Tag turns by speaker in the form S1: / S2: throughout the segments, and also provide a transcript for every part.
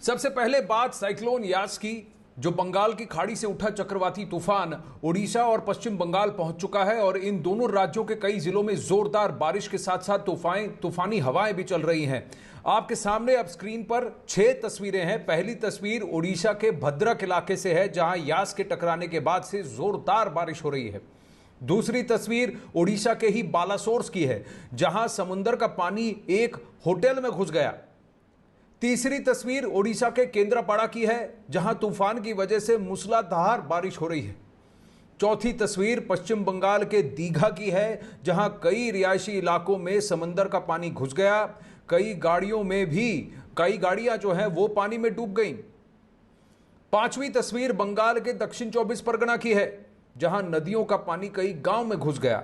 S1: सबसे पहले बात साइक्लोन यास की, जो बंगाल की खाड़ी से उठा चक्रवाती तूफान ओडिशा और पश्चिम बंगाल पहुंच चुका है और इन दोनों राज्यों के कई जिलों में जोरदार बारिश के साथ साथ तूफानी हवाएं भी चल रही हैं। आपके सामने अब स्क्रीन पर 6 तस्वीरें हैं। पहली तस्वीर ओडिशा के भद्रक इलाके से है, जहां यास के टकराने के बाद से जोरदार बारिश हो रही है। दूसरी तस्वीर ओडिशा के ही बालासोर की है, जहां समुद्र का पानी एक होटल में घुस गया। तीसरी तस्वीर ओडिशा के केंद्रापाड़ा की है, जहां तूफान की वजह से मूसलाधार बारिश हो रही है। चौथी तस्वीर पश्चिम बंगाल के दीघा की है, जहां कई रिहायशी इलाकों में समंदर का पानी घुस गया। कई गाड़ियां जो हैं वो पानी में डूब गईं। पांचवी तस्वीर बंगाल के दक्षिण 24 परगना की है, जहां नदियों का पानी कई गांव में घुस गया।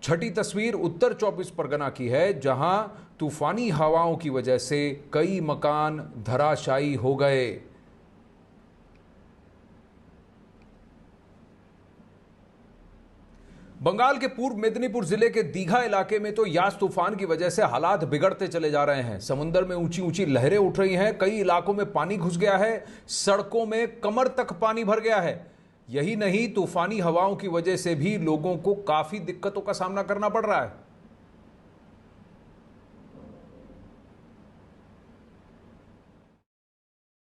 S1: छठी तस्वीर उत्तर 24 परगना की है, जहां तूफानी हवाओं की वजह से कई मकान धराशायी हो गए। बंगाल के पूर्व मेदिनीपुर जिले के दीघा इलाके में तो यास तूफान की वजह से हालात बिगड़ते चले जा रहे हैं। समुद्र में ऊंची ऊंची लहरें उठ रही हैं, कई इलाकों में पानी घुस गया है, सड़कों में कमर तक पानी भर गया है। यही नहीं, तूफानी हवाओं की वजह से भी लोगों को काफी दिक्कतों का सामना करना पड़ रहा है।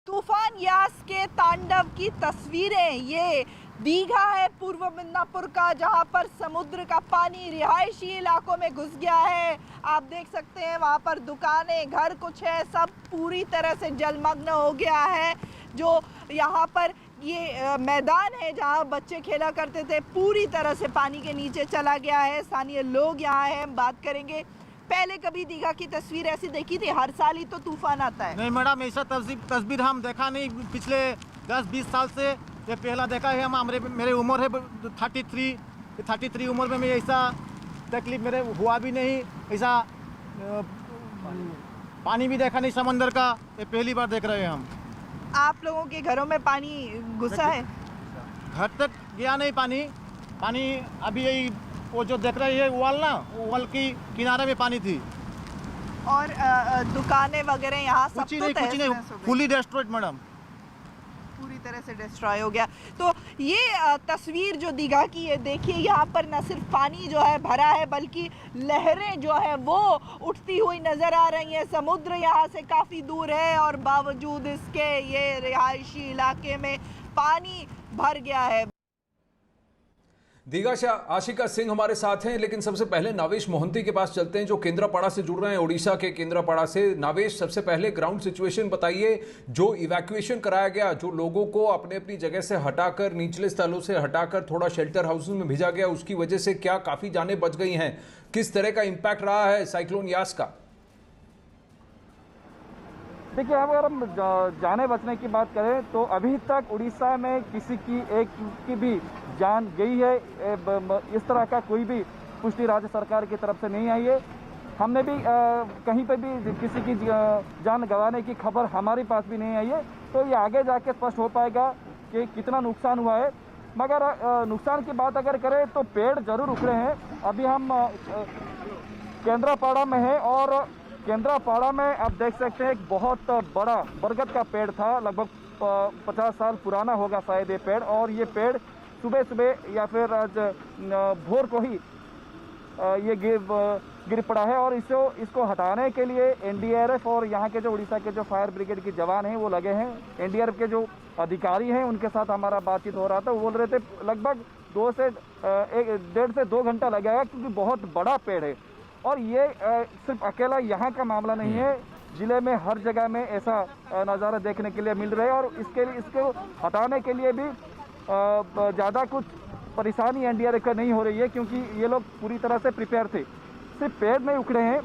S2: तूफान यास के तांडव की तस्वीरें, ये दीघा है पूर्व मिदनापुर का, जहां पर समुद्र का पानी रिहायशी इलाकों में घुस गया है। आप देख सकते हैं वहां पर दुकानें, घर कुछ है, सब पूरी तरह से जलमग्न हो गया है। जो यहाँ पर ये मैदान है जहाँ बच्चे खेला करते थे, पूरी तरह से पानी के नीचे चला गया है। स्थानीय लोग यहाँ हैं, हम बात करेंगे। पहले कभी दीघा की तस्वीर ऐसी देखी थी? हर साल ही तो तूफान आता है।
S3: नहीं मैडम, ऐसा तस्वीर हम देखा नहीं पिछले 10-20 साल से। ये पहला देखा है हम। मेरे उम्र है 33 उम्र में मैं ऐसा तकलीफ मेरे हुआ भी नहीं। ऐसा पानी भी देखा नहीं समंदर का, ये पहली बार देख रहे हैं हम।
S2: आप लोगों के घरों में पानी घुसा है?
S3: घर तक गया नहीं पानी अभी यही वो जो देख रहे हैं वॉल की किनारे में पानी थी।
S2: और दुकानें वगैरह यहाँ सब
S3: कुछ नहीं, फुली डिस्ट्रॉयड मैडम,
S2: पूरी तरह से डिस्ट्रॉय हो गया। तो ये तस्वीर जो दीघा की है, देखिए यहाँ पर न सिर्फ पानी जो है भरा है, बल्कि लहरें जो है वो उठती हुई नजर आ रही हैं। समुद्र यहाँ से काफ़ी दूर है और बावजूद इसके ये रिहायशी इलाके में पानी भर गया है।
S1: दीघा से आशिका सिंह हमारे साथ हैं, लेकिन सबसे पहले नावेश मोहंती के पास चलते हैं, जो केंद्रापाड़ा से जुड़ रहे हैं, ओडिशा के केंद्रापाड़ा से। नावेश, सबसे पहले ग्राउंड सिचुएशन बताइए। जो इवैक्यूएशन कराया गया, जो लोगों को अपने अपनी जगह से हटाकर, निचले स्थलों से हटाकर थोड़ा शेल्टर हाउसेज में भेजा गया, उसकी वजह से क्या काफी जानें बच गई हैं? किस तरह का इम्पैक्ट रहा है साइक्लोन यास का?
S4: देखिए, अगर हम जाने बचने की बात करें तो अभी तक उड़ीसा में किसी की एक की भी जान गई है, इस तरह का कोई भी पुष्टि राज्य सरकार की तरफ से नहीं आई है। हमने भी कहीं पे भी किसी की जान गंवाने की खबर हमारे पास भी नहीं आई है। तो ये आगे जाके स्पष्ट हो पाएगा कि कितना नुकसान हुआ है। मगर नुकसान की बात अगर करें तो पेड़ जरूर उखड़े हैं। अभी हम केंद्रापाड़ा में हैं और केंद्रापाड़ा में आप देख सकते हैं एक बहुत बड़ा बरगद का पेड़ था, लगभग 50 साल पुराना होगा शायद ये पेड़। और ये पेड़ सुबह या फिर आज भोर को ही ये गिर पड़ा है और इसको हटाने के लिए एनडीआरएफ और यहाँ के जो उड़ीसा के जो फायर ब्रिगेड के जवान हैं वो लगे हैं। एनडीआरएफ के जो अधिकारी हैं उनके साथ हमारा बातचीत हो रहा था, वो बोल रहे थे लगभग 1.5 से 2 घंटा लगेगा, क्योंकि बहुत बड़ा पेड़ है। और ये सिर्फ अकेला यहाँ का मामला नहीं है, जिले में हर जगह में ऐसा नज़ारा देखने के लिए मिल रहा है। और इसको हटाने के लिए भी ज़्यादा कुछ परेशानी एनडीआरएफ का नहीं हो रही है, क्योंकि ये लोग पूरी तरह से प्रिपेयर थे। सिर्फ पेड़ नहीं उखड़े हैं,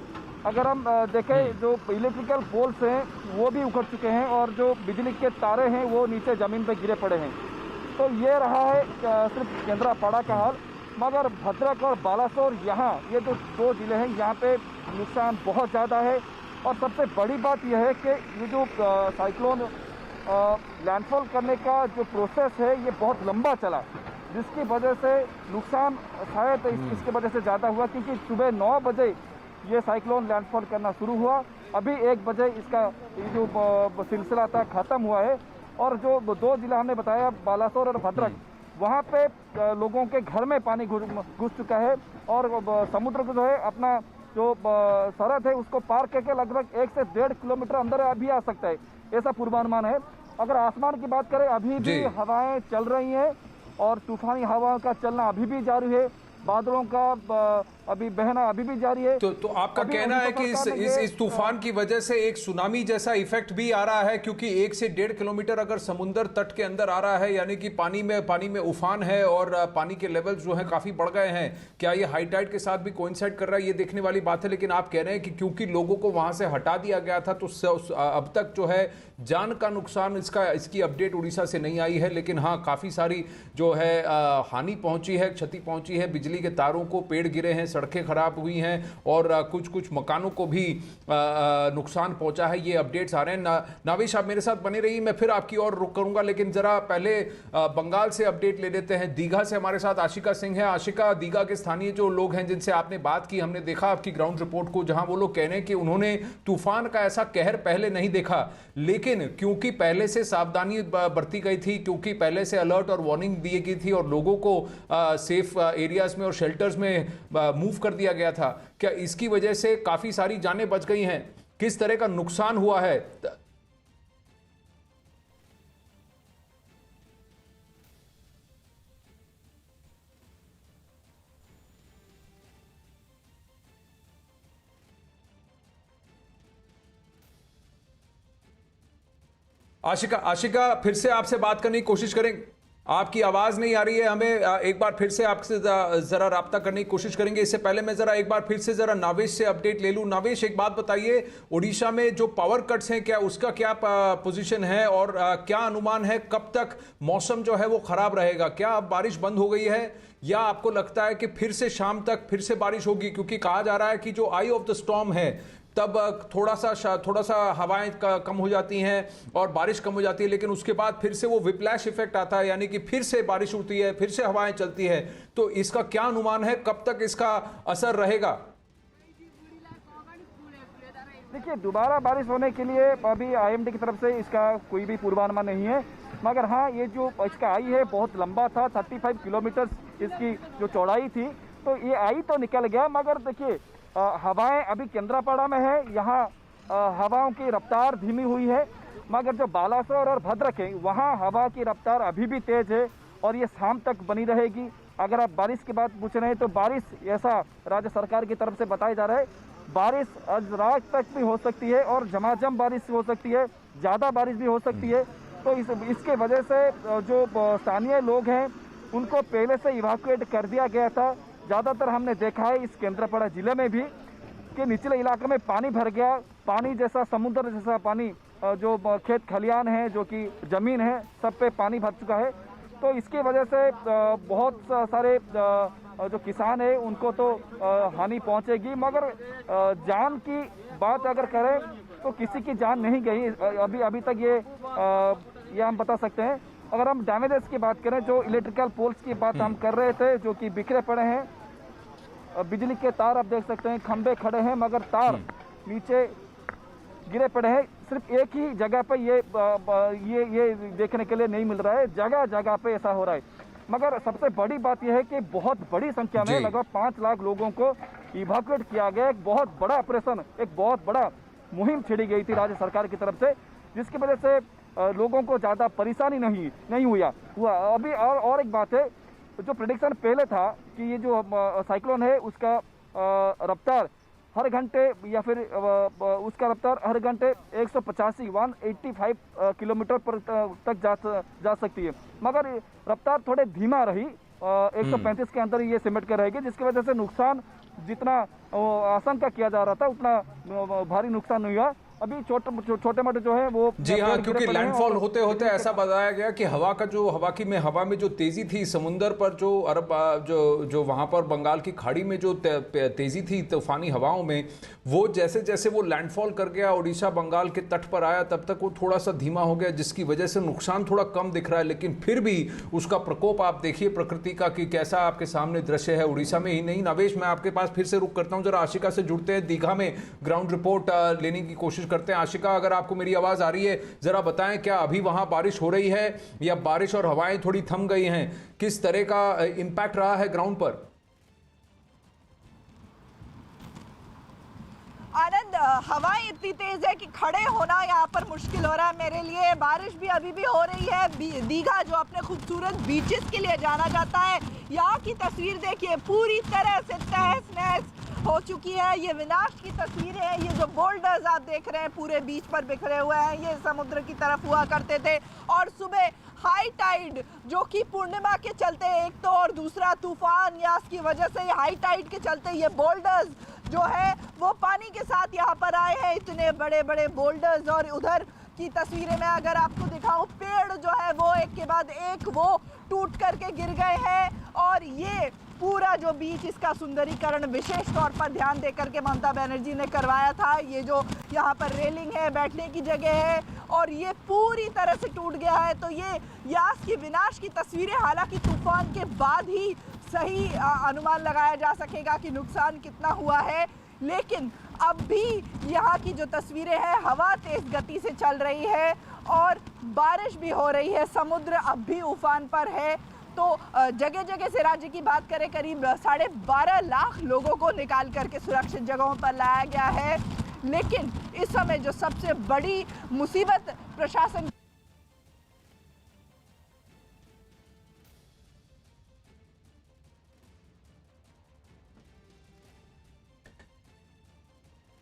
S4: अगर हम देखें जो इलेक्ट्रिकल पोल्स हैं वो भी उखड़ चुके हैं और जो बिजली के तारे हैं वो नीचे ज़मीन पर गिरे पड़े हैं। तो ये रहा है सिर्फ केंद्रापाड़ा का हाल। मगर भद्रक और बालासोर, यहाँ ये जो 2 जिले हैं, यहाँ पे नुकसान बहुत ज़्यादा है। और सबसे बड़ी बात यह है कि ये जो साइक्लोन लैंडफॉल करने का जो प्रोसेस है ये बहुत लंबा चला, जिसकी वजह से नुकसान शायद इसकी वजह से ज़्यादा हुआ, क्योंकि सुबह 9 बजे ये साइक्लोन लैंडफॉल करना शुरू हुआ अभी 1 बजे इसका जो सिलसिला था ख़त्म हुआ है। और जो 2 जिला हमने बताया, बालासोर और भद्रक, वहाँ पे लोगों के घर में पानी घुस चुका है और समुद्र को जो है अपना जो सरहद है उसको पार करके लगभग 1 से 1.5 किलोमीटर अंदर अभी आ सकता है, ऐसा पूर्वानुमान है। अगर आसमान की बात करें, अभी भी हवाएं चल रही हैं और तूफानी हवाओं का चलना अभी भी जारी है, बादलों का अभी बहना अभी भी जारी है।
S1: तो आपका कहना है कि इस तूफान की वजह से एक सुनामी जैसा इफेक्ट भी आ रहा है, क्योंकि 1 से 1.5 किलोमीटर अगर समुद्र तट के अंदर आ रहा है, यानी कि पानी में उफान है और पानी के लेवल जो है काफी बढ़ गए हैं। क्या ये हाई टाइड के साथ भी कोइंसाइड कर रहा है, ये देखने वाली बात है। लेकिन आप कह रहे हैं कि क्योंकि लोगों को वहां से हटा दिया गया था, तो अब तक जो है जान का नुकसान इसकी अपडेट उड़ीसा से नहीं आई है। लेकिन हाँ, काफी सारी जो है हानि पहुंची है, क्षति पहुंची है, बिजली के तारों को, पेड़ गिरे हैं, सड़कें खराब हुई हैं और कुछ मकानों को भी नुकसान पहुंचा है। ये अपडेट्स आ रहे हैं। नावेश, आप मेरे साथ बने रहिए, मैं फिर आपकी ओर रुख करूंगा, लेकिन जरा पहले बंगाल से अपडेट ले लेते हैं। दीघा से हमारे साथ आशिका सिंह है। आशिका, दीघा के स्थानीय जो लोग हैं जिनसे आपने बात की, हमने देखा आपकी ग्राउंड रिपोर्ट को, जहां वो लोग कह रहे हैं कि उन्होंने तूफान का ऐसा कहर पहले नहीं देखा, लेकिन क्योंकि पहले से सावधानी बरती गई थी, क्योंकि पहले से अलर्ट और वार्निंग दी गई थी और लोगों को सेफ एरियाज में और शेल्टर्स में मूव कर दिया गया था, क्या इसकी वजह से काफी सारी जानें बच गई हैं? किस तरह का नुकसान हुआ है? आशिका, फिर से आपसे बात करने की कोशिश करेंगे। आपकी आवाज नहीं आ रही है हमें, एक बार फिर से आपसे जरा राब्ता करने की कोशिश करेंगे। इससे पहले मैं जरा एक बार फिर से जरा नावेश से अपडेट ले लूं। नावेश, एक बात बताइए, उड़ीसा में जो पावर कट्स हैं, क्या उसका क्या पोजीशन है और क्या अनुमान है, कब तक मौसम जो है वो खराब रहेगा? क्या अब बारिश बंद हो गई है या आपको लगता है कि फिर से शाम तक फिर से बारिश होगी? क्योंकि कहा जा रहा है कि जो आई ऑफ द स्टॉर्म है तब थोड़ा सा हवाएं कम हो जाती हैं और बारिश कम हो जाती है, लेकिन उसके बाद फिर से वो विप्लैश इफेक्ट आता है, यानी कि फिर से बारिश होती है, फिर से हवाएं चलती है। तो इसका क्या अनुमान है, कब तक इसका असर रहेगा?
S4: देखिए, दोबारा बारिश होने के लिए अभी आईएमडी की तरफ से इसका कोई भी पूर्वानुमान नहीं है, मगर हाँ, ये जो इसका आई है बहुत लंबा था, 35 किलोमीटर इसकी जो चौड़ाई थी, तो ये आई तो निकल गया। मगर देखिए, हवाएं अभी केंद्रापड़ा में है, यहाँ हवाओं की रफ्तार धीमी हुई है, मगर जो बालासोर और भद्रक है वहाँ हवा की रफ्तार अभी भी तेज है और ये शाम तक बनी रहेगी। अगर आप बारिश की बात पूछ रहे हैं तो बारिश, ऐसा राज्य सरकार की तरफ से बताया जा रहा है, बारिश आज रात तक भी हो सकती है और झमाझम बारिश हो सकती है, ज़्यादा बारिश भी हो सकती है। तो इसके वजह से जो स्थानीय लोग हैं उनको पहले से इवाकुएट कर दिया गया था। ज़्यादातर हमने देखा है इस केंद्रापड़ा जिले में भी कि निचले इलाके में पानी भर गया, पानी जैसा, समुद्र जैसा पानी, जो खेत खलियान है, जो कि ज़मीन है, सब पे पानी भर चुका है। तो इसकी वजह से बहुत सारे जो किसान है उनको तो हानि पहुंचेगी, मगर जान की बात अगर करें तो किसी की जान नहीं गई अभी तक, ये हम बता सकते हैं। अगर हम डैमेजेस की बात करें, जो इलेक्ट्रिकल पोल्स की बात हम कर रहे थे जो कि बिखरे पड़े हैं, बिजली के तार आप देख सकते हैं, खंबे खड़े हैं मगर तार नीचे गिरे पड़े हैं। सिर्फ एक ही जगह पे ये देखने के लिए नहीं मिल रहा है, जगह जगह पे ऐसा हो रहा है। मगर सबसे बड़ी बात यह है कि बहुत बड़ी संख्या में, लगभग 5 लाख लोगों को इवैक्यूएट किया गया। एक बहुत बड़ा ऑपरेशन, एक बहुत बड़ा मुहिम छिड़ी गई थी राज्य सरकार की तरफ से, जिसकी वजह से लोगों को ज़्यादा परेशानी नहीं हुआ। अभी और एक बात है, जो प्रेडिक्शन पहले था कि ये जो साइक्लोन है उसका रफ्तार हर घंटे या फिर उसका रफ्तार हर घंटे 185 किलोमीटर पर तक जा सकती है, मगर रफ्तार थोड़े धीमा रही, 135 के अंदर ये सिमट कर रहेगी, जिसकी वजह से नुकसान जितना आशंका किया जा रहा था उतना भारी नुकसान नहीं हुआ। अभी छोटे मोटे जो है वो
S1: जी हाँ, क्योंकि लैंडफॉल
S4: और
S1: होते होते ऐसा बताया गया कि हवा में जो तेजी थी समुंदर पर, जो अरब जो वहां पर बंगाल की खाड़ी में जो तेजी थी तूफानी हवाओं में, वो जैसे जैसे वो लैंडफॉल कर गया उड़ीसा बंगाल के तट पर आया, तब तक वो थोड़ा सा धीमा हो गया, जिसकी वजह से नुकसान थोड़ा कम दिख रहा है। लेकिन फिर भी उसका प्रकोप आप देखिए प्रकृति का कि कैसा आपके सामने दृश्य है। उड़ीसा में ही नहीं, नवेश मैं आपके पास फिर से रुक करता हूं, जरा आशिका से जुड़ते हैं, दीघा में ग्राउंड रिपोर्ट लेने की कोशिश करते हैं। आशिका, अगर आपको मेरी आवाज आ रही है जरा बताएं, क्या अभी वहां बारिश हो रही है या बारिश और हवाएं थोड़ी थम गई हैं? किस तरह का इंपैक्ट रहा है ग्राउंड पर?
S2: आनंद, हवाएं इतनी तेज है कि खड़े होना यहाँ पर मुश्किल हो रहा है मेरे लिए। बारिश भी अभी भी हो रही है। दीघा जो अपने खूबसूरत बीचेस के लिए जाना जाता है, यहाँ की तस्वीर देखिए पूरी तरह से तहस नहस हो चुकी है। ये विनाश की तस्वीरें हैं। ये जो बोल्डर्स आप देख रहे हैं पूरे बीच पर बिखरे हुए हैं, ये समुद्र की तरफ हुआ करते थे। और सुबह हाई टाइड जो कि पूर्णिमा के चलते एक तो, और दूसरा तूफान यास की वजह से हाई टाइड के चलते ये बोल्डर्स जो है वो पानी के साथ यहाँ पर आए हैं, इतने बड़े बड़े बोल्डर्स। और उधर की तस्वीरें में अगर आपको दिखाऊं, पेड़ जो है वो एक के बाद एक वो टूट करके गिर गए हैं। और ये पूरा जो बीच, इसका सुंदरीकरण विशेष तौर पर ध्यान देकर के ममता बनर्जी ने करवाया था। ये जो यहाँ पर रेलिंग है, बैठने की जगह है, और ये पूरी तरह से टूट गया है। तो ये यास की विनाश की तस्वीरें, हालांकि तूफान के बाद ही सही अनुमान लगाया जा सकेगा कि नुकसान कितना हुआ है, लेकिन अब भी यहाँ की जो तस्वीरें हैं, हवा तेज गति से चल रही है और बारिश भी हो रही है, समुद्र अब भी उफान पर है। तो जगह जगह से, राज्य की बात करें, करीब 12.5 लाख लोगों को निकाल करके सुरक्षित जगहों पर लाया गया है। लेकिन इस समय जो सबसे बड़ी मुसीबत प्रशासन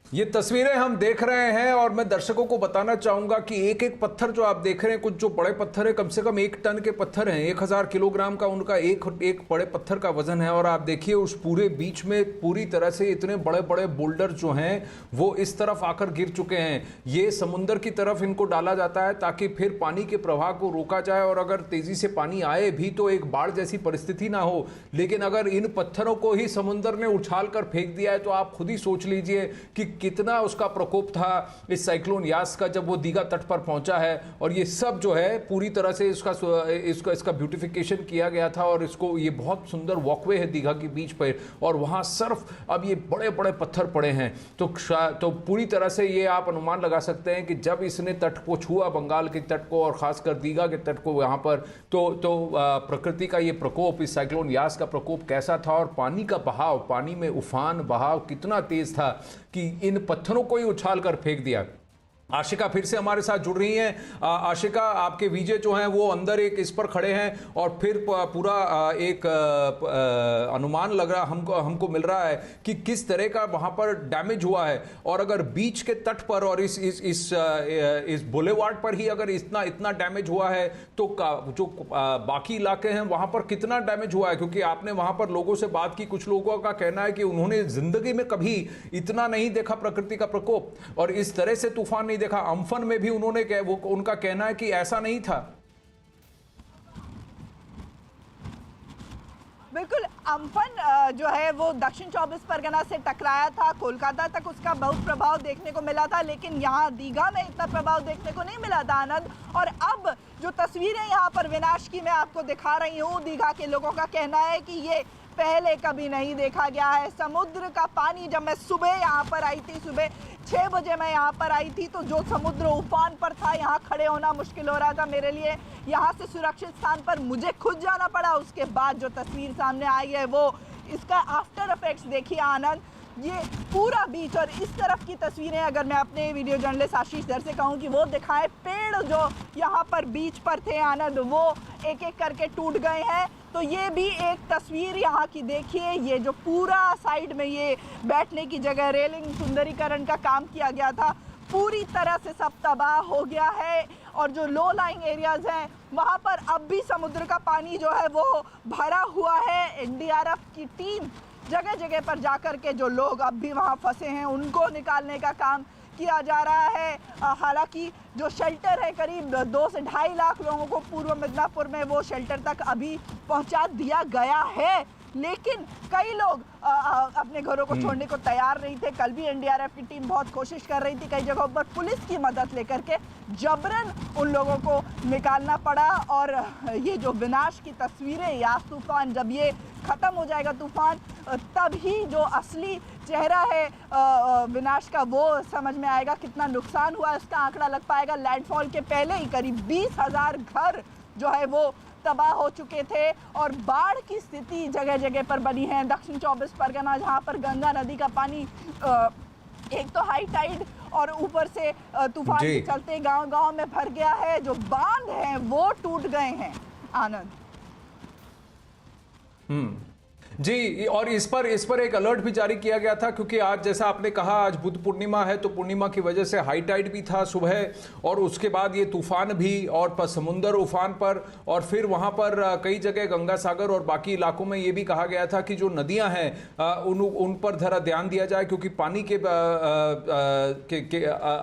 S1: ये तस्वीरें हम देख रहे हैं और मैं दर्शकों को बताना चाहूंगा कि एक एक पत्थर जो आप देख रहे हैं, कुछ जो बड़े पत्थर है, कम से कम 1 टन के पत्थर हैं, 1000 किलोग्राम का उनका एक बड़े पत्थर का वजन है। और आप देखिए उस पूरे बीच में पूरी तरह से इतने बड़े बड़े बोल्डर जो हैं वो इस तरफ आकर गिर चुके हैं। ये समुंदर की तरफ इनको डाला जाता है ताकि फिर पानी के प्रवाह को रोका जाए, और अगर तेजी से पानी आए भी तो एक बाढ़ जैसी परिस्थिति ना हो। लेकिन अगर इन पत्थरों को ही समुंदर ने उछाल कर फेंक दिया है तो आप खुद ही सोच लीजिए कि कितना उसका प्रकोप था इस साइक्लोन यास का जब वो दीघा तट पर पहुंचा है। और ये सब जो है पूरी तरह से इसका ब्यूटिफिकेशन किया गया था, और इसको ये बहुत सुंदर वॉकवे है दीघा के बीच पर, और वहां सिर्फ अब ये बड़े बड़े पत्थर पड़े हैं। तो पूरी तरह से ये आप अनुमान लगा सकते हैं कि जब इसने तट को छुआ, बंगाल के तट को और खासकर दीघा के तट को यहाँ पर, तो प्रकृति का ये प्रकोप, इस साइक्लोन यास का प्रकोप कैसा था, और पानी का बहाव, पानी में उफान बहाव कितना तेज था कि इन पत्थरों को ही उछाल कर फेंक दिया। आशिका फिर से हमारे साथ जुड़ रही हैं। आशिका, आपके विजय जो हैं वो अंदर एक इस पर खड़े हैं और फिर पूरा एक अनुमान लग रहा हमको मिल रहा है कि किस तरह का वहां पर डैमेज हुआ है। और अगर बीच के तट पर और इस बुलेवार्ड पर ही अगर इतना डैमेज हुआ है तो जो बाकी इलाके हैं वहां पर कितना डैमेज हुआ है? क्योंकि आपने वहां पर लोगों से बात की, कुछ लोगों का कहना है कि उन्होंने जिंदगी में कभी इतना नहीं देखा प्रकृति का प्रकोप, और इस तरह से तूफान नहीं देखा। अम्फन में भी उनका कहना है कि ऐसा नहीं था।
S2: बिल्कुल, अम्फन जो है वो दक्षिण 24 परगना से टकराया था, कोलकाता तक उसका बहुत प्रभाव देखने को मिला था, लेकिन यहाँ दीघा में इतना प्रभाव देखने को नहीं मिला था आनंद। और अब जो तस्वीरें यहाँ पर विनाश की मैं आपको दिखा रही हूँ, दीघा के लोगों का कहना है कि ये पहले कभी नहीं देखा गया है। समुद्र का पानी, जब मैं सुबह यहाँ पर आई थी, सुबह 6 बजे मैं यहाँ पर आई थी, तो जो समुद्र उफान पर था, यहाँ खड़े होना मुश्किल हो रहा था मेरे लिए। यहाँ से सुरक्षित स्थान पर मुझे खुद जाना पड़ा। उसके बाद जो तस्वीर सामने आई है वो इसका आफ्टर इफेक्ट्स देखिए आनंद। ये पूरा बीच और इस तरफ की तस्वीरें अगर मैं अपने वीडियो जर्नलिस्ट आशीष दर से कहूँ कि वो दिखाए, पेड़ जो यहाँ पर बीच पर थे आनंद, वो एक एक करके टूट गए हैं। तो ये भी एक तस्वीर यहाँ की देखिए। ये जो पूरा साइड में ये बैठने की जगह, रेलिंग, सुंदरीकरण का काम किया गया था, पूरी तरह से सब तबाह हो गया है। और जो लो लाइंग एरियाज हैं वहाँ पर अब भी समुद्र का पानी जो है वो भरा हुआ है। एनडीआरएफ की टीम जगह जगह पर जाकर के जो लोग अब भी वहाँ फंसे हैं उनको निकालने का काम किया जा रहा है। हालांकि जो शेल्टर है करीब 2 से 2.5 लाख लोगों को पूर्व मिदनापुर में वो शेल्टर तक अभी पहुंचा दिया गया है, लेकिन कई लोग अपने घरों को छोड़ने को तैयार नहीं थे। कल भी एनडीआरएफ की टीम बहुत कोशिश कर रही थी, कई जगहों पर पुलिस की मदद लेकर के जबरन उन लोगों को निकालना पड़ा। और ये जो विनाश की तस्वीरें, यास तूफान जब ये ख़त्म हो जाएगा तूफान, तब ही जो असली चेहरा है विनाश का वो समझ में आएगा। कितना नुकसान हुआ इसका आंकड़ा लग पाएगा। लैंडफॉल के पहले ही करीब 20,000 घर जो है वो तबाह हो चुके थे और बाढ़ की स्थिति जगह जगह पर बनी है। दक्षिण 24 परगना जहां पर गंगा नदी का पानी एक तो हाई टाइड और ऊपर से तूफान के चलते गांव-गांव में भर गया है। जो बांध हैं वो टूट गए हैं। आनंद
S1: जी, और इस पर एक अलर्ट भी जारी किया गया था, क्योंकि आज जैसा आपने कहा आज बुध पूर्णिमा है, तो पूर्णिमा की वजह से हाई टाइड भी था सुबह और उसके बाद ये तूफान भी और समुंदर उफान पर, और फिर वहां पर कई जगह गंगा सागर और बाकी इलाकों में ये भी कहा गया था कि जो नदियां हैं उन पर जरा ध्यान दिया जाए, क्योंकि पानी के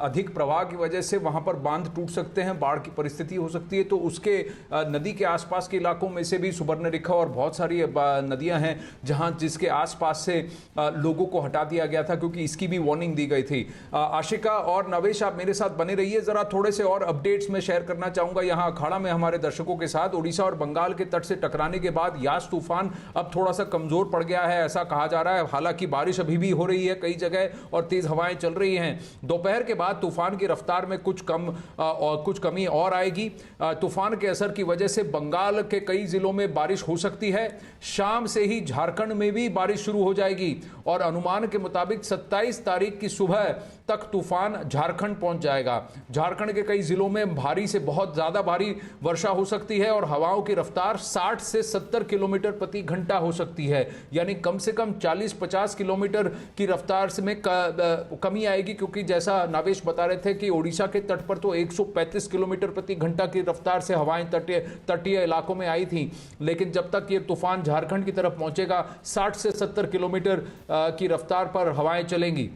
S1: अधिक प्रवाह की वजह से वहां पर बांध टूट सकते हैं, बाढ़ की परिस्थिति हो सकती है। तो उसके नदी के आसपास के इलाकों में से भी सुवर्णरेखा और बहुत सारी नदियां हैं जहां जिसके आसपास से लोगों को हटा दिया गया था, क्योंकि इसकी भी वार्निंग दी गई थी। आशिका और नवेश, आप मेरे साथ बने रहिए। जरा थोड़े से और अपडेट्स में शेयर करना चाहूंगा यहां अखाड़ा में हमारे दर्शकों के साथ। ओडिशा और बंगाल के तट से टकराने के बाद यास तूफान अब थोड़ा सा कमजोर पड़ गया है, ऐसा कहा जा रहा है। हालांकि बारिश अभी भी हो रही है कई जगह और तेज हवाएं चल रही हैं। दोपहर के बाद तूफान की रफ्तार में कुछ कमी और आएगी। तूफान के असर की वजह से बंगाल के कई जिलों में बारिश हो सकती है। शाम से ही झारखंड में भी बारिश शुरू हो जाएगी और अनुमान के मुताबिक 27 तारीख की सुबह तक तूफान झारखंड पहुंच जाएगा। झारखंड के कई जिलों में भारी से बहुत ज्यादा भारी वर्षा हो सकती है और हवाओं की रफ्तार 60 से 70 किलोमीटर प्रति घंटा हो सकती है, यानी कम से कम 40-50 किलोमीटर की रफ्तार में कमी आएगी, क्योंकि जैसा नावेश बता रहे थे कि ओडिशा के तट पर तो 135 किलोमीटर प्रति घंटा की रफ्तार से हवाएं तटीय इलाकों में आई थी, लेकिन जब तक ये तूफान झारखंड की तरफ पहुंचेगा 60 से 70 किलोमीटर की रफ्तार पर हवाएं चलेंगी।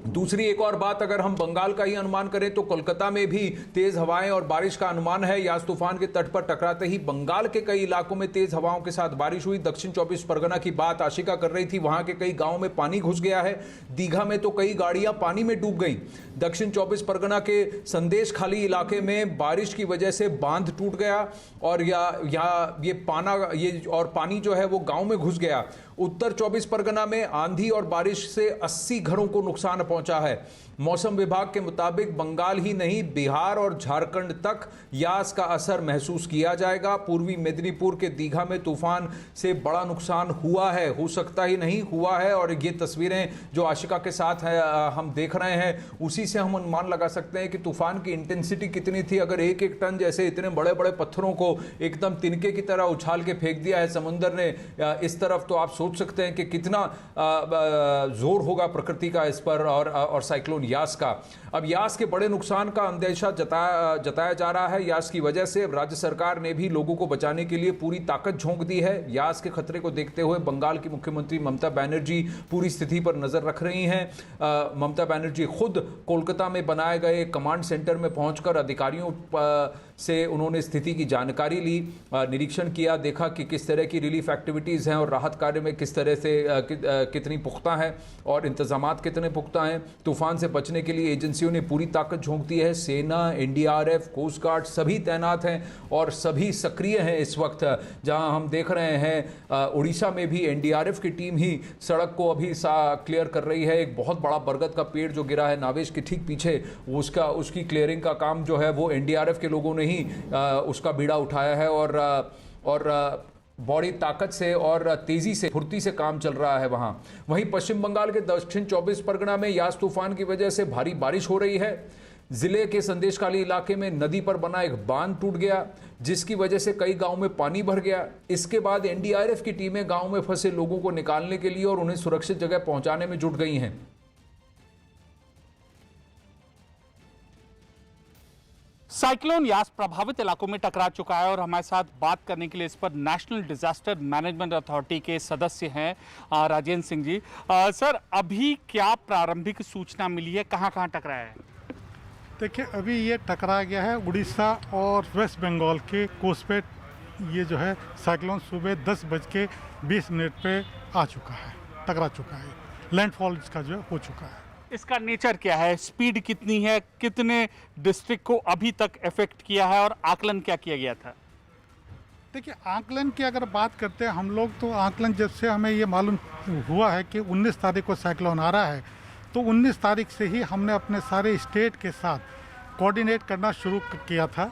S1: दूसरी एक और बात, अगर हम बंगाल का ही अनुमान करें तो कोलकाता में भी तेज हवाएं और बारिश का अनुमान है। यास तूफान के तट पर टकराते ही बंगाल के कई इलाकों में तेज हवाओं के साथ बारिश हुई। दक्षिण 24 परगना की बात आशिका कर रही थी, वहां के कई गांवों में पानी घुस गया है। दीघा में तो कई गाड़ियां पानी में डूब गई। दक्षिण 24 परगना के संदेश खाली इलाके में बारिश की वजह से बांध टूट गया और पानी जो है वो गांव में घुस गया। उत्तर 24 परगना में आंधी और बारिश से 80 घरों को नुकसान पहुंचा है। मौसम विभाग के मुताबिक बंगाल ही नहीं, बिहार और झारखंड तक यास का असर महसूस किया जाएगा। पूर्वी मेदिनीपुर के दीघा में तूफान से बड़ा नुकसान हुआ है, हो सकता ही नहीं हुआ है, और ये तस्वीरें जो आशिका के साथ है हम देख रहे हैं, उसी से हम अनुमान लगा सकते हैं कि तूफान की इंटेंसिटी कितनी थी। अगर एक एक टन जैसे इतने बड़े बड़े पत्थरों को एकदम तिनके की तरह उछाल के फेंक दिया है समुंदर ने इस तरफ, तो आप सोच सकते हैं कि कितना जोर होगा प्रकृति का इस पर और साइक्लोन यास का। अब यास के बड़े नुकसान का अंदेशा जताया जा रहा है। यास की वजह से राज्य सरकार ने भी लोगों को बचाने के लिए पूरी ताकत झोंक दी है। यास के खतरे को देखते हुए बंगाल की मुख्यमंत्री ममता बनर्जी पूरी स्थिति पर नजर रख रही हैं। ममता बनर्जी खुद कोलकाता में बनाए गए कमांड सेंटर में पहुंचकर अधिकारियों से उन्होंने स्थिति की जानकारी ली, निरीक्षण किया, देखा कि किस तरह की रिलीफ एक्टिविटीज़ हैं और राहत कार्य में किस तरह से कितनी पुख्ता है और इंतजामात कितने पुख्ता हैं। तूफान से बचने के लिए एजेंसियों ने पूरी ताकत झोंक दी है। सेना, एनडीआरएफ, कोस्ट गार्ड सभी तैनात हैं और सभी सक्रिय हैं इस वक्त। जहां हम देख रहे हैं उड़ीसा में भी एनडीआरएफ की टीम ही सड़क को अभी क्लियर कर रही है। एक बहुत बड़ा बरगद का पेड़ जो गिरा है नावेश के ठीक पीछे, उसकी क्लियरिंग का काम जो है वो एनडीआरएफ के लोगों ने ही उसका बीड़ा उठाया है और बड़ी ताकत से और तेजी से फुर्ती से काम चल रहा है वहां। वहीं पश्चिम बंगाल के दक्षिण 24 परगना में यास तूफान की वजह से भारी बारिश हो रही है। जिले के संदेशखाली इलाके में नदी पर बना एक बांध टूट गया, जिसकी वजह से कई गांव में पानी भर गया। इसके बाद एनडीआरएफ की टीमें गांव में फंसे लोगों को निकालने के लिए और उन्हें सुरक्षित जगह पहुंचाने में जुट गई हैं।
S5: साइक्लोन यास प्रभावित इलाकों में टकरा चुका है और हमारे साथ बात करने के लिए इस पर नेशनल डिजास्टर मैनेजमेंट अथॉरिटी के सदस्य हैं राजेंद्र सिंह जी। सर, अभी क्या प्रारंभिक सूचना मिली है, कहाँ कहाँ टकराया है?
S6: देखिए, अभी ये टकरा गया है उड़ीसा और वेस्ट बंगाल के कोस्ट पे। ये जो है साइक्लोन सुबह 10:20 पे आ चुका है, टकरा चुका है। लैंडफॉल इसका जो हो चुका है।
S5: इसका नेचर क्या है, स्पीड कितनी है, कितने डिस्ट्रिक्ट को अभी तक इफेक्ट किया है और आकलन क्या किया गया था?
S6: देखिए, आकलन की अगर बात करते हैं हम लोग, तो आकलन जब से हमें ये मालूम हुआ है कि 19 तारीख को साइक्लोन आ रहा है, तो 19 तारीख से ही हमने अपने सारे स्टेट के साथ कोऑर्डिनेट करना शुरू किया था।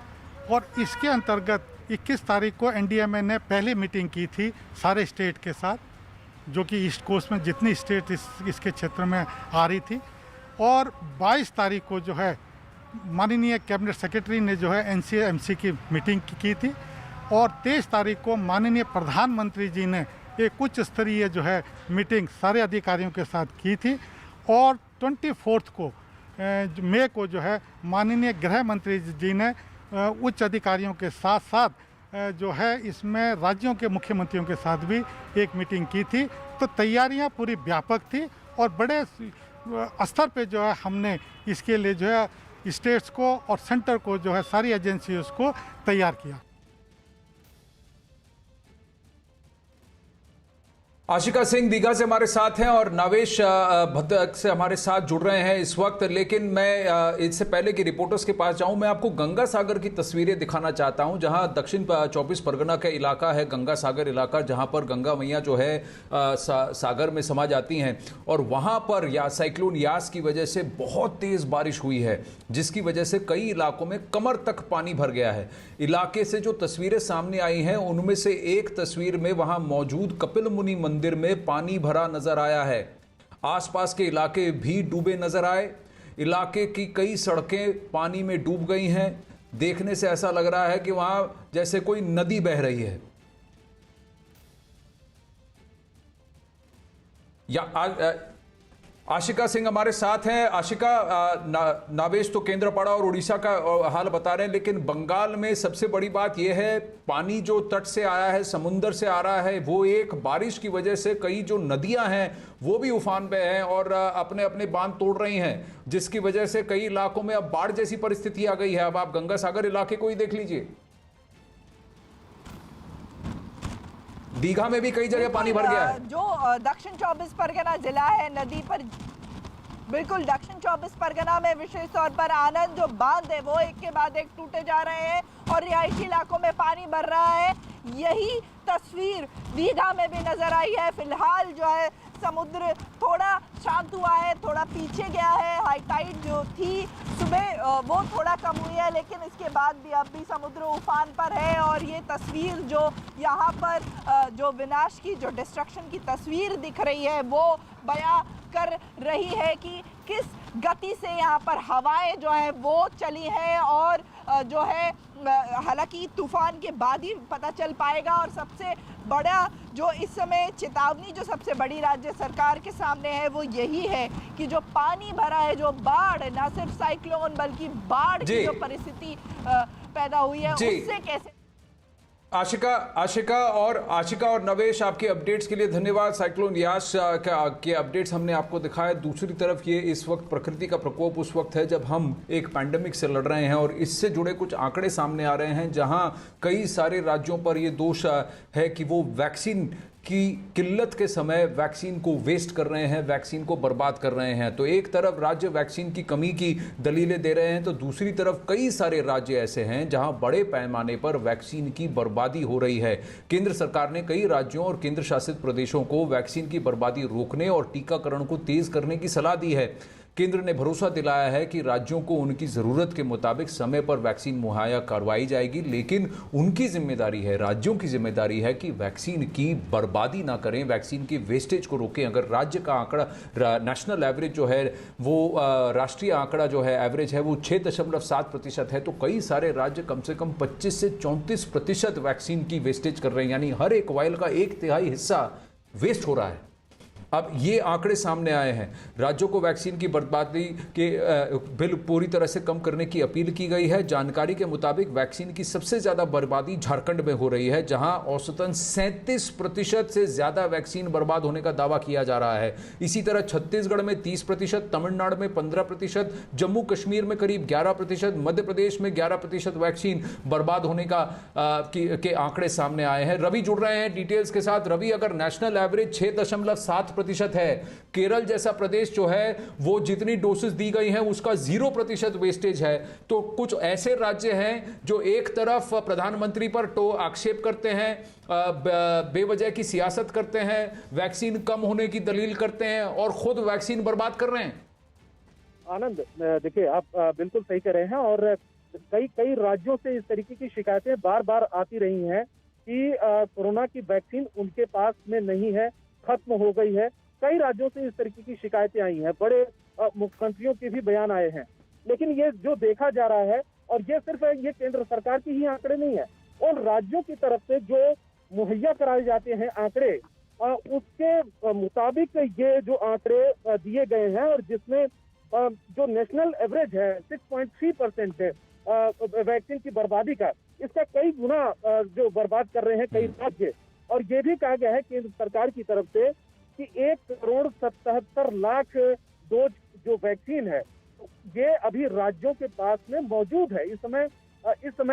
S6: और इसके अंतर्गत 21 तारीख को एनडीएमए ने पहली मीटिंग की थी सारे स्टेट के साथ, जो कि ईस्ट कोस्ट में जितनी स्टेट इसके क्षेत्र में आ रही थी। और 22 तारीख को जो है माननीय कैबिनेट सेक्रेटरी ने जो है एनसीएमसी की मीटिंग की थी। और 23 तारीख को माननीय प्रधानमंत्री जी ने एक उच्च स्तरीय जो है मीटिंग सारे अधिकारियों के साथ की थी। और 24 को मई को जो है माननीय गृह मंत्री जी ने उच्च अधिकारियों के साथ साथ जो है इसमें राज्यों के मुख्यमंत्रियों के साथ भी एक मीटिंग की थी। तो तैयारियां पूरी व्यापक थी और बड़े स्तर पे जो है हमने इसके लिए जो है स्टेट्स को और सेंटर को जो है सारी एजेंसीज को तैयार किया।
S1: आशिका सिंह दीघा से हमारे साथ हैं और नावेश भद्रक से हमारे साथ जुड़ रहे हैं इस वक्त। लेकिन मैं इससे पहले कि रिपोर्टर्स के पास जाऊं, मैं आपको गंगा सागर की तस्वीरें दिखाना चाहता हूं, जहां दक्षिण 24 परगना का इलाका है, गंगा सागर इलाका, जहां पर गंगा मैया जो है सागर में समा जाती हैं। और वहां पर साइक्लोन यास की वजह से बहुत तेज बारिश हुई है, जिसकी वजह से कई इलाकों में कमर तक पानी भर गया है। इलाके से जो तस्वीरें सामने आई हैं, उनमें से एक तस्वीर में वहां मौजूद कपिल मुनि मंदिर में पानी भरा नजर आया है। आसपास के इलाके भी डूबे नजर आए। इलाके की कई सड़कें पानी में डूब गई हैं। देखने से ऐसा लग रहा है कि वहां जैसे कोई नदी बह रही है। आशिका सिंह हमारे साथ हैं। आशिका, नावेश तो केंद्रपाड़ा और उड़ीसा का हाल बता रहे हैं, लेकिन बंगाल में सबसे बड़ी बात यह है, पानी जो तट से आया है, समुंदर से आ रहा है, वो एक बारिश की वजह से कई जो नदियां हैं वो भी उफान पे हैं और अपने अपने बांध तोड़ रही हैं, जिसकी वजह से कई इलाकों में अब बाढ़ जैसी परिस्थिति आ गई है। अब आप गंगा सागर इलाके को ही देख लीजिए, दीघा में भी कई जगह पानी भर गया है।
S2: जो दक्षिण 24 परगना जिला है, नदी पर बिल्कुल दक्षिण 24 परगना में विशेष तौर पर आनंद जो बांध है वो एक के बाद एक टूटे जा रहे हैं और रिहायशी इलाकों में पानी भर रहा है। यही तस्वीर दीघा में भी नजर आई है। फिलहाल जो है समुद्र थोड़ा शांत हुआ है, थोड़ा पीछे गया है। हाई टाइड जो थी सुबह वो थोड़ा कम हुई है, लेकिन इसके बाद भी अब भी समुद्र उफान पर है। और ये तस्वीर जो यहाँ पर जो विनाश की, जो डिस्ट्रक्शन की तस्वीर दिख रही है, वो बयां कर रही है कि किस गति से यहाँ पर हवाएं जो है वो चली हैं। और जो है हालांकि तूफान के बाद ही पता चल पाएगा। और सबसे बड़ा जो इस समय चेतावनी जो सबसे बड़ी राज्य सरकार के सामने है वो यही है कि जो पानी भरा है, जो बाढ़, ना सिर्फ साइक्लोन बल्कि बाढ़ की जो परिस्थिति पैदा हुई है, उससे कैसे।
S1: आशिका और नवेश, आपके अपडेट्स के लिए धन्यवाद। साइक्लोन यास के अपडेट्स हमने आपको दिखाए। दूसरी तरफ ये इस वक्त प्रकृति का प्रकोप उस वक्त है जब हम एक पैंडेमिक से लड़ रहे हैं और इससे जुड़े कुछ आंकड़े सामने आ रहे हैं, जहां कई सारे राज्यों पर ये दोष है कि वो वैक्सीन की किल्लत के समय वैक्सीन को वेस्ट कर रहे हैं, वैक्सीन को बर्बाद कर रहे हैं। तो एक तरफ राज्य वैक्सीन की कमी की दलीलें दे रहे हैं, तो दूसरी तरफ कई सारे राज्य ऐसे हैं जहां बड़े पैमाने पर वैक्सीन की बर्बादी हो रही है। केंद्र सरकार ने कई राज्यों और केंद्र शासित प्रदेशों को वैक्सीन की बर्बादी रोकने और टीकाकरण को तेज करने की सलाह दी है। केंद्र ने भरोसा दिलाया है कि राज्यों को उनकी ज़रूरत के मुताबिक समय पर वैक्सीन मुहैया करवाई जाएगी, लेकिन उनकी जिम्मेदारी है, राज्यों की जिम्मेदारी है कि वैक्सीन की बर्बादी ना करें, वैक्सीन की वेस्टेज को रोकें। अगर राज्य का आंकड़ा, नेशनल एवरेज जो है वो, राष्ट्रीय आंकड़ा जो है एवरेज है वो 6.7% है, तो कई सारे राज्य कम से कम 25 से 34% वैक्सीन की वेस्टेज कर रहे हैं, यानी हर एक वायल का 1/3 हिस्सा वेस्ट हो रहा है। अब ये आंकड़े सामने आए हैं। राज्यों को वैक्सीन की बर्बादी के बिल पूरी तरह से कम करने की अपील की गई है। जानकारी के मुताबिक वैक्सीन की सबसे ज्यादा बर्बादी झारखंड में हो रही है, जहां औसतन 37% से ज्यादा वैक्सीन बर्बाद होने का दावा किया जा रहा है। इसी तरह छत्तीसगढ़ में 30%, तमिलनाडु में 15%, जम्मू कश्मीर में करीब 11%, मध्य प्रदेश में 11% वैक्सीन बर्बाद होने के आंकड़े सामने आए हैं। रवि जुड़ रहे हैं डिटेल्स के साथ। रवि, अगर नेशनल एवरेज 6.7% है, केरल जैसा प्रदेश जो है वो जितनी डोसेस दी गई हैं उसका 0% वेस्टेज है, तो कुछ ऐसे राज्य हैं जो एक तरफ प्रधानमंत्री पर आक्षेप करते हैं, बेवजह की सियासत करते हैं, वैक्सीन कम होने की दलील करते हैं और खुद वैक्सीन बर्बाद कर रहे हैं।
S7: आनंद, देखिए आप बिल्कुल सही कह रहे हैं और कई राज्यों से इस तरीके की शिकायतें बार बार आती रही हैं कि कोरोना की वैक्सीन उनके पास में नहीं है, खत्म हो गई है। कई राज्यों से इस तरीके की शिकायतें आई हैं, बड़े मुख्यमंत्रियों के भी बयान आए हैं। लेकिन ये जो देखा जा रहा है, और ये सिर्फ ये केंद्र सरकार की ही आंकड़े नहीं है, और राज्यों की तरफ से जो मुहैया कराए जाते हैं आंकड़े, उसके मुताबिक ये जो आंकड़े दिए गए हैं और जिसमें जो नेशनल एवरेज है 6.3% है वैक्सीन की बर्बादी का, इसका कई गुना जो बर्बाद कर रहे हैं कई राज्य। और ये भी कहा गया है केंद्र सरकार की तरफ से कि 1,77,00,000 डोज जो वैक्सीन है ये अभी राज्यों के पास में मौजूद है इस समय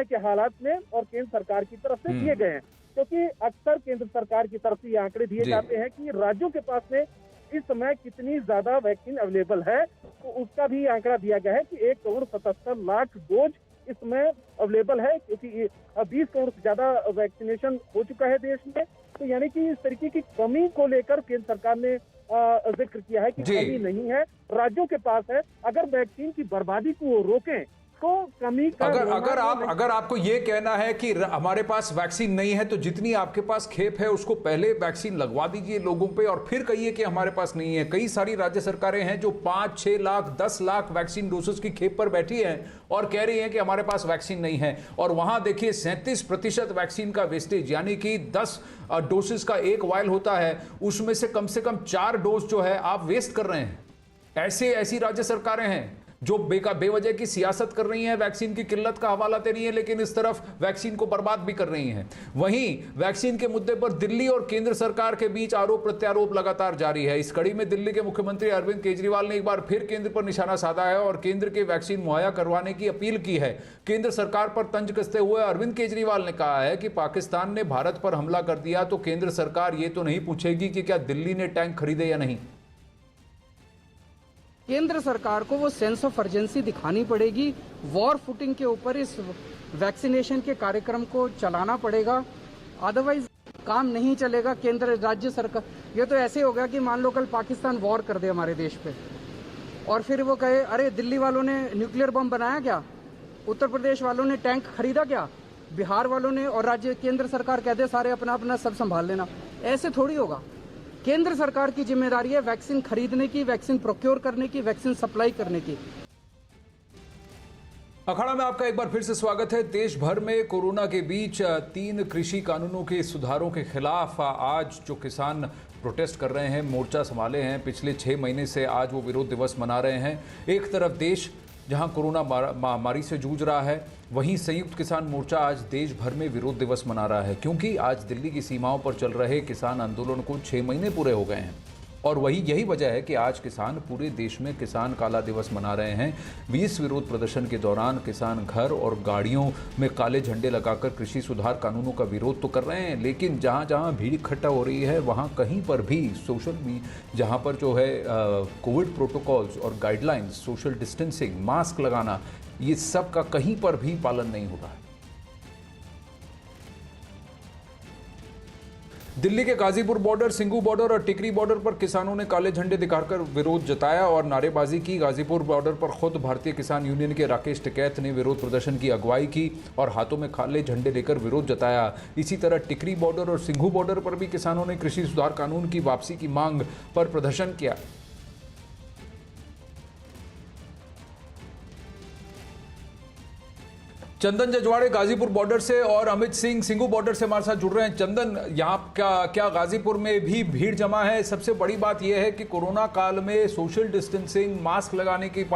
S7: के हालात में, और केंद्र सरकार की तरफ से दिए गए हैं। क्योंकि अक्सर केंद्र सरकार की तरफ से ये आंकड़े दिए जाते हैं कि राज्यों के पास में इस समय कितनी ज्यादा वैक्सीन अवेलेबल है, तो उसका भी आंकड़ा दिया गया है कि 1,77,00,000 डोज इस समय अवेलेबल है, क्योंकि 20 करोड़ से ज्यादा वैक्सीनेशन हो चुका है देश में। तो यानी कि इस तरीके की कमी को लेकर केंद्र सरकार ने जिक्र किया है कि कमी नहीं है, राज्यों के पास है। अगर वैक्सीन की बर्बादी को रोकें तो कमी का
S1: अगर आपको ये कहना है कि हमारे पास वैक्सीन नहीं है, तो जितनी आपके पास खेप है उसको पहले वैक्सीन लगवा दीजिए लोगों पे और फिर कहिए कि हमारे पास नहीं है। कई सारी राज्य सरकारें हैं जो 5-6 लाख 10 लाख वैक्सीन डोसेस की खेप पर बैठी हैं और कह रही हैं कि हमारे पास वैक्सीन नहीं है, और वहां देखिए 37% वैक्सीन का वेस्टेज, यानी कि 10 डोसेस का एक वायल होता है, उसमें से कम 4 डोज जो है आप वेस्ट कर रहे हैं। ऐसी राज्य सरकारें हैं जो बेवजह की सियासत कर रही हैं, वैक्सीन की किल्लत का हवाला दे रही हैं, लेकिन इस तरफ वैक्सीन को बर्बाद भी कर रही हैं। वहीं वैक्सीन के मुद्दे पर दिल्ली और केंद्र सरकार के बीच आरोप प्रत्यारोप लगातार जारी है। इस कड़ी में दिल्ली के मुख्यमंत्री अरविंद केजरीवाल ने एक बार फिर केंद्र पर निशाना साधा है और केंद्र के वैक्सीन मुहैया करवाने की अपील की है। केंद्र सरकार पर तंज कसते हुए अरविंद केजरीवाल ने कहा है कि पाकिस्तान ने भारत पर हमला कर दिया तो केंद्र सरकार ये तो नहीं पूछेगी कि क्या दिल्ली ने टैंक खरीदे या नहीं।
S8: केंद्र सरकार को वो सेंस ऑफ अर्जेंसी दिखानी पड़ेगी, वॉर फुटिंग के ऊपर इस वैक्सीनेशन के कार्यक्रम को चलाना पड़ेगा, अदरवाइज काम नहीं चलेगा। केंद्र राज्य सरकार, ये तो ऐसे होगा कि मान लो कल पाकिस्तान वॉर कर दे हमारे देश पे और फिर वो कहे अरे दिल्ली वालों ने न्यूक्लियर बम बनाया क्या, उत्तर प्रदेश वालों ने टैंक खरीदा क्या, बिहार वालों ने, और राज्य केंद्र सरकार कह दे सारे अपना अपना सब संभाल लेना। ऐसे थोड़ी होगा। केंद्र सरकार की जिम्मेदारी है वैक्सीन खरीदने की, वैक्सीन प्रोक्योर करने की, वैक्सीन सप्लाई करने की।
S1: अखाड़ा में आपका एक बार फिर से स्वागत है। देश भर में कोरोना के बीच 3 कृषि कानूनों के सुधारों के खिलाफ आज जो किसान प्रोटेस्ट कर रहे हैं, मोर्चा संभाले हैं, पिछले 6 महीने से आज वो विरोध दिवस मना रहे हैं। एक तरफ देश जहां कोरोना महामारी से जूझ रहा है, वहीं संयुक्त किसान मोर्चा आज देश भर में विरोध दिवस मना रहा है, क्योंकि आज दिल्ली की सीमाओं पर चल रहे किसान आंदोलन को 6 महीने पूरे हो गए हैं। और यही वजह है कि आज किसान पूरे देश में किसान काला दिवस मना रहे हैं। 20 विरोध प्रदर्शन के दौरान किसान घर और गाड़ियों में काले झंडे लगाकर कृषि सुधार कानूनों का विरोध तो कर रहे हैं, लेकिन जहां जहां भीड़ इकट्ठा हो रही है वहां कहीं पर भी जहां पर जो है कोविड प्रोटोकॉल्स और गाइडलाइंस, सोशल डिस्टेंसिंग, मास्क लगाना, ये सब का कहीं पर भी पालन नहीं हो रहा है। दिल्ली के गाजीपुर बॉर्डर, सिंघू बॉर्डर और टिकरी बॉर्डर पर किसानों ने काले झंडे दिखाकर विरोध जताया और नारेबाजी की। गाजीपुर बॉर्डर पर खुद भारतीय किसान यूनियन के राकेश टिकैत ने विरोध प्रदर्शन की अगुवाई की और हाथों में काले झंडे लेकर विरोध जताया। इसी तरह टिकरी बॉर्डर और सिंघू बॉर्डर पर भी किसानों ने कृषि सुधार कानून की वापसी की मांग पर प्रदर्शन किया। चंदन जजवाड़े गाजीपुर बॉर्डर से और अमित सिंह सिंगू बॉर्डर से हमारे साथ जुड़ रहे हैं। चंदन, यहाँ क्या गाजीपुर में भी भीड़ जमा है? सबसे बड़ी बात यह है कि कोरोना काल में सोशल डिस्टेंसिंग, मास्क लगाने की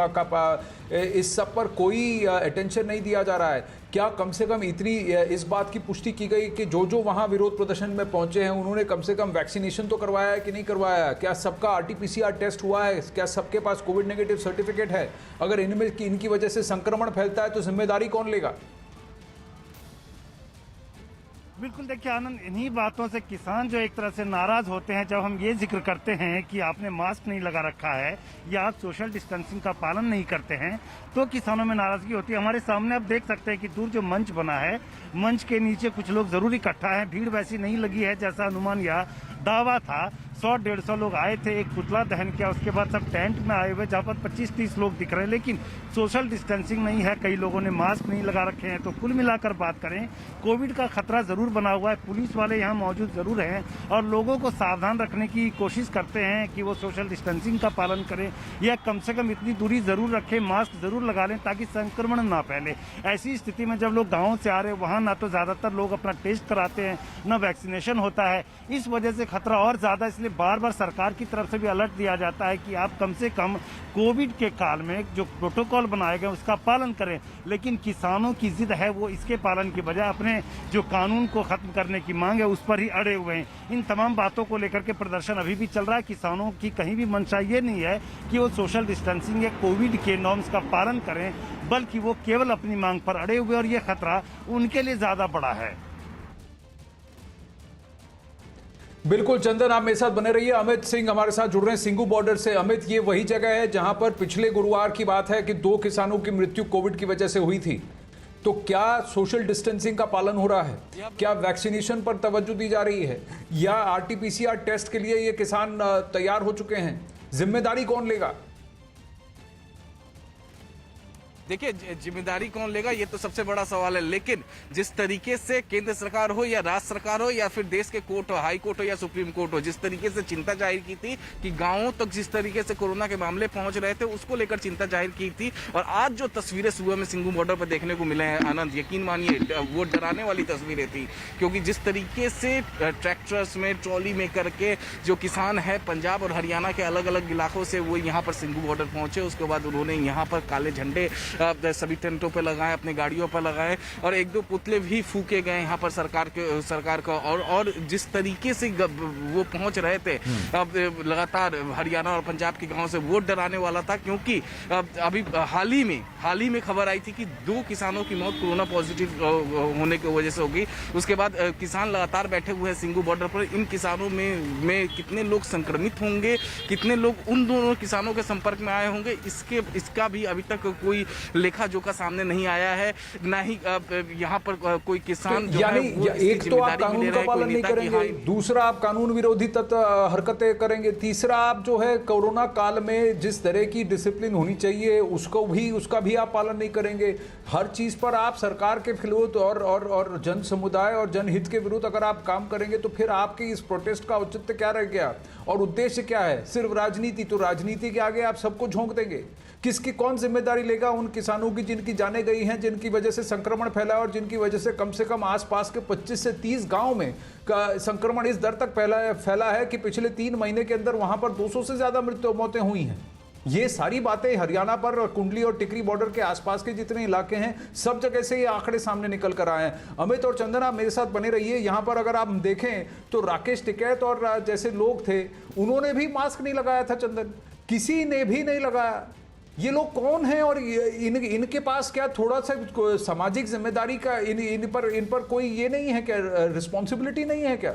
S1: इस सब पर कोई अटेंशन नहीं दिया जा रहा है। क्या कम से कम इतनी इस बात की पुष्टि की गई कि जो वहां विरोध प्रदर्शन में पहुंचे हैं उन्होंने कम से कम वैक्सीनेशन तो करवाया है कि नहीं करवाया? क्या सबका RT-PCR टेस्ट हुआ है? क्या सबके पास कोविड नेगेटिव सर्टिफिकेट है? अगर इनकी वजह से संक्रमण फैलता है तो जिम्मेदारी कौन लेगा?
S9: बिल्कुल, देखिए आनंद, इन्हीं बातों से किसान जो एक तरह से नाराज होते हैं जब हम ये जिक्र करते हैं कि आपने मास्क नहीं लगा रखा है या आप सोशल डिस्टेंसिंग का पालन नहीं करते हैं, तो किसानों में नाराजगी होती है। हमारे सामने आप देख सकते हैं कि दूर जो मंच बना है, मंच के नीचे कुछ लोग जरूर इकट्ठा है। भीड़ वैसी नहीं लगी है जैसा अनुमान या दावा था। 100-150 लोग आए थे, एक पुतला दहन किया, उसके बाद सब टेंट में आए हुए जहाँ पर 25-30 लोग दिख रहे हैं, लेकिन सोशल डिस्टेंसिंग नहीं है। कई लोगों ने मास्क नहीं लगा रखे हैं। तो कुल मिलाकर बात करें, कोविड का खतरा जरूर बना हुआ है। पुलिस वाले यहाँ मौजूद जरूर हैं और लोगों को सावधान रखने की कोशिश करते हैं कि वो सोशल डिस्टेंसिंग का पालन करें या कम से कम इतनी दूरी जरूर रखें, मास्क जरूर लगा लें ताकि संक्रमण ना फैले। ऐसी स्थिति में जब लोग गाँव से आ रहे हैं, वहाँ ना तो ज्यादातर लोग अपना टेस्ट कराते हैं, ना वैक्सीनेशन होता है। इस वजह से खतरा और ज्यादा, इसलिए बार बार सरकार की तरफ से भी अलर्ट दिया जाता है कि आप कम से कम कोविड के काल में जो प्रोटोकॉल बनाए गए उसका पालन करें। लेकिन किसानों की जिद है, वो इसके पालन की बजाय अपने जो कानून को खत्म करने की मांग है उस पर ही अड़े हुए हैं। इन तमाम बातों को लेकर के प्रदर्शन अभी भी चल रहा है। किसानों की कहीं भी मंशा ये नहीं है कि वो सोशल डिस्टेंसिंग या कोविड के नॉर्म्स का पालन करें, बल्कि वो केवल अपनी मांग पर अड़े हुए और ये खतरा उनके लिए ज्यादा बड़ा है।
S1: बिल्कुल चंदन, आप मेरे साथ बने रहिए। अमित सिंह हमारे साथ जुड़ रहे हैं सिंगू बॉर्डर से। अमित, ये वही जगह है जहां पर पिछले गुरुवार की बात है कि 2 किसानों की मृत्यु कोविड की वजह से हुई थी। तो क्या सोशल डिस्टेंसिंग का पालन हो रहा है? क्या वैक्सीनेशन पर तवज्जो दी जा रही है? या RT-PCR टेस्ट के लिए ये किसान तैयार हो चुके हैं? जिम्मेदारी कौन लेगा?
S10: देखिए, जिम्मेदारी कौन लेगा ये तो सबसे बड़ा सवाल है। लेकिन जिस तरीके से केंद्र सरकार हो या राज्य सरकार हो या फिर देश के कोर्ट हो, हाई कोर्ट हो या सुप्रीम कोर्ट हो, जिस तरीके से चिंता जाहिर की थी कि गांवों तक जिस तरीके से कोरोना के मामले पहुंच रहे थे, उसको लेकर चिंता जाहिर की थी। और आज जो तस्वीरें सुबह में सिंगू बॉर्डर पर देखने को मिले हैं आनंद, यकीन मानिए वो डराने वाली तस्वीरें थी। क्योंकि जिस तरीके से ट्रैक्टर्स में ट्रॉली में करके जो किसान है पंजाब और हरियाणा के अलग अलग इलाकों से वो यहाँ पर सिंगू बॉर्डर पहुंचे, उसके बाद उन्होंने यहाँ पर काले झंडे सभी टेंटों पे लगाए, अपने गाड़ियों पर लगाए और 1-2 पुतले भी फूके गए यहाँ पर सरकार का। और जिस तरीके से वो पहुंच रहे थे अब लगातार हरियाणा और पंजाब के गांव से, वो डराने वाला था। क्योंकि अभी हाल ही में खबर आई थी कि 2 किसानों की मौत कोरोना पॉजिटिव होने की वजह से होगी। उसके बाद किसान लगातार बैठे हुए हैं सिंगू बॉर्डर पर। इन किसानों में कितने लोग संक्रमित होंगे, कितने लोग उन दोनों किसानों के संपर्क में आए होंगे, इसका भी अभी तक कोई लेखा जोखा सामने नहीं आया है। ना ही यहाँ पर कोई किसान जो है वो
S1: एक तो आप कानून का पालन नहीं करेंगे, दूसरा आप कानून विरोधी हरकतें करेंगे, तीसरा आप जो है कोरोना काल में जिस तरह की डिसिप्लिन होनी चाहिए उसका भी आप पालन नहीं करेंगे। हर चीज पर आप सरकार के विरुद्ध और जन समुदाय और जनहित के विरुद्ध अगर आप काम करेंगे तो फिर आपकी इस प्रोटेस्ट का औचित्य क्या रह गया और उद्देश्य क्या है? सिर्फ राजनीति। तो राजनीति के आगे आप सबको झोंक देंगे। कौन जिम्मेदारी लेगा उन किसानों की जिनकी जानें गई हैं, जिनकी वजह से संक्रमण फैला और जिनकी वजह से कम आसपास के 25 से 30 गांव में संक्रमण इस दर तक फैला है कि पिछले 3 महीने के अंदर वहां पर 200 से ज्यादा मौतें हुई हैं। ये सारी बातें हरियाणा पर कुंडली और टिकरी बॉर्डर के आसपास के जितने इलाके हैं, सब जगह से ये आंकड़े सामने निकल कर आए हैं। अमित और चंदन, आप मेरे साथ बने रहिए। यहां पर अगर आप देखें तो राकेश टिकैत और जैसे लोग थे, उन्होंने भी मास्क नहीं लगाया था। चंदन, किसी ने भी नहीं लगाया। ये लोग कौन हैं और इनके पास क्या थोड़ा सा सामाजिक जिम्मेदारी का इन पर कोई ये नहीं है क्या, रिस्पॉन्सिबिलिटी नहीं है क्या?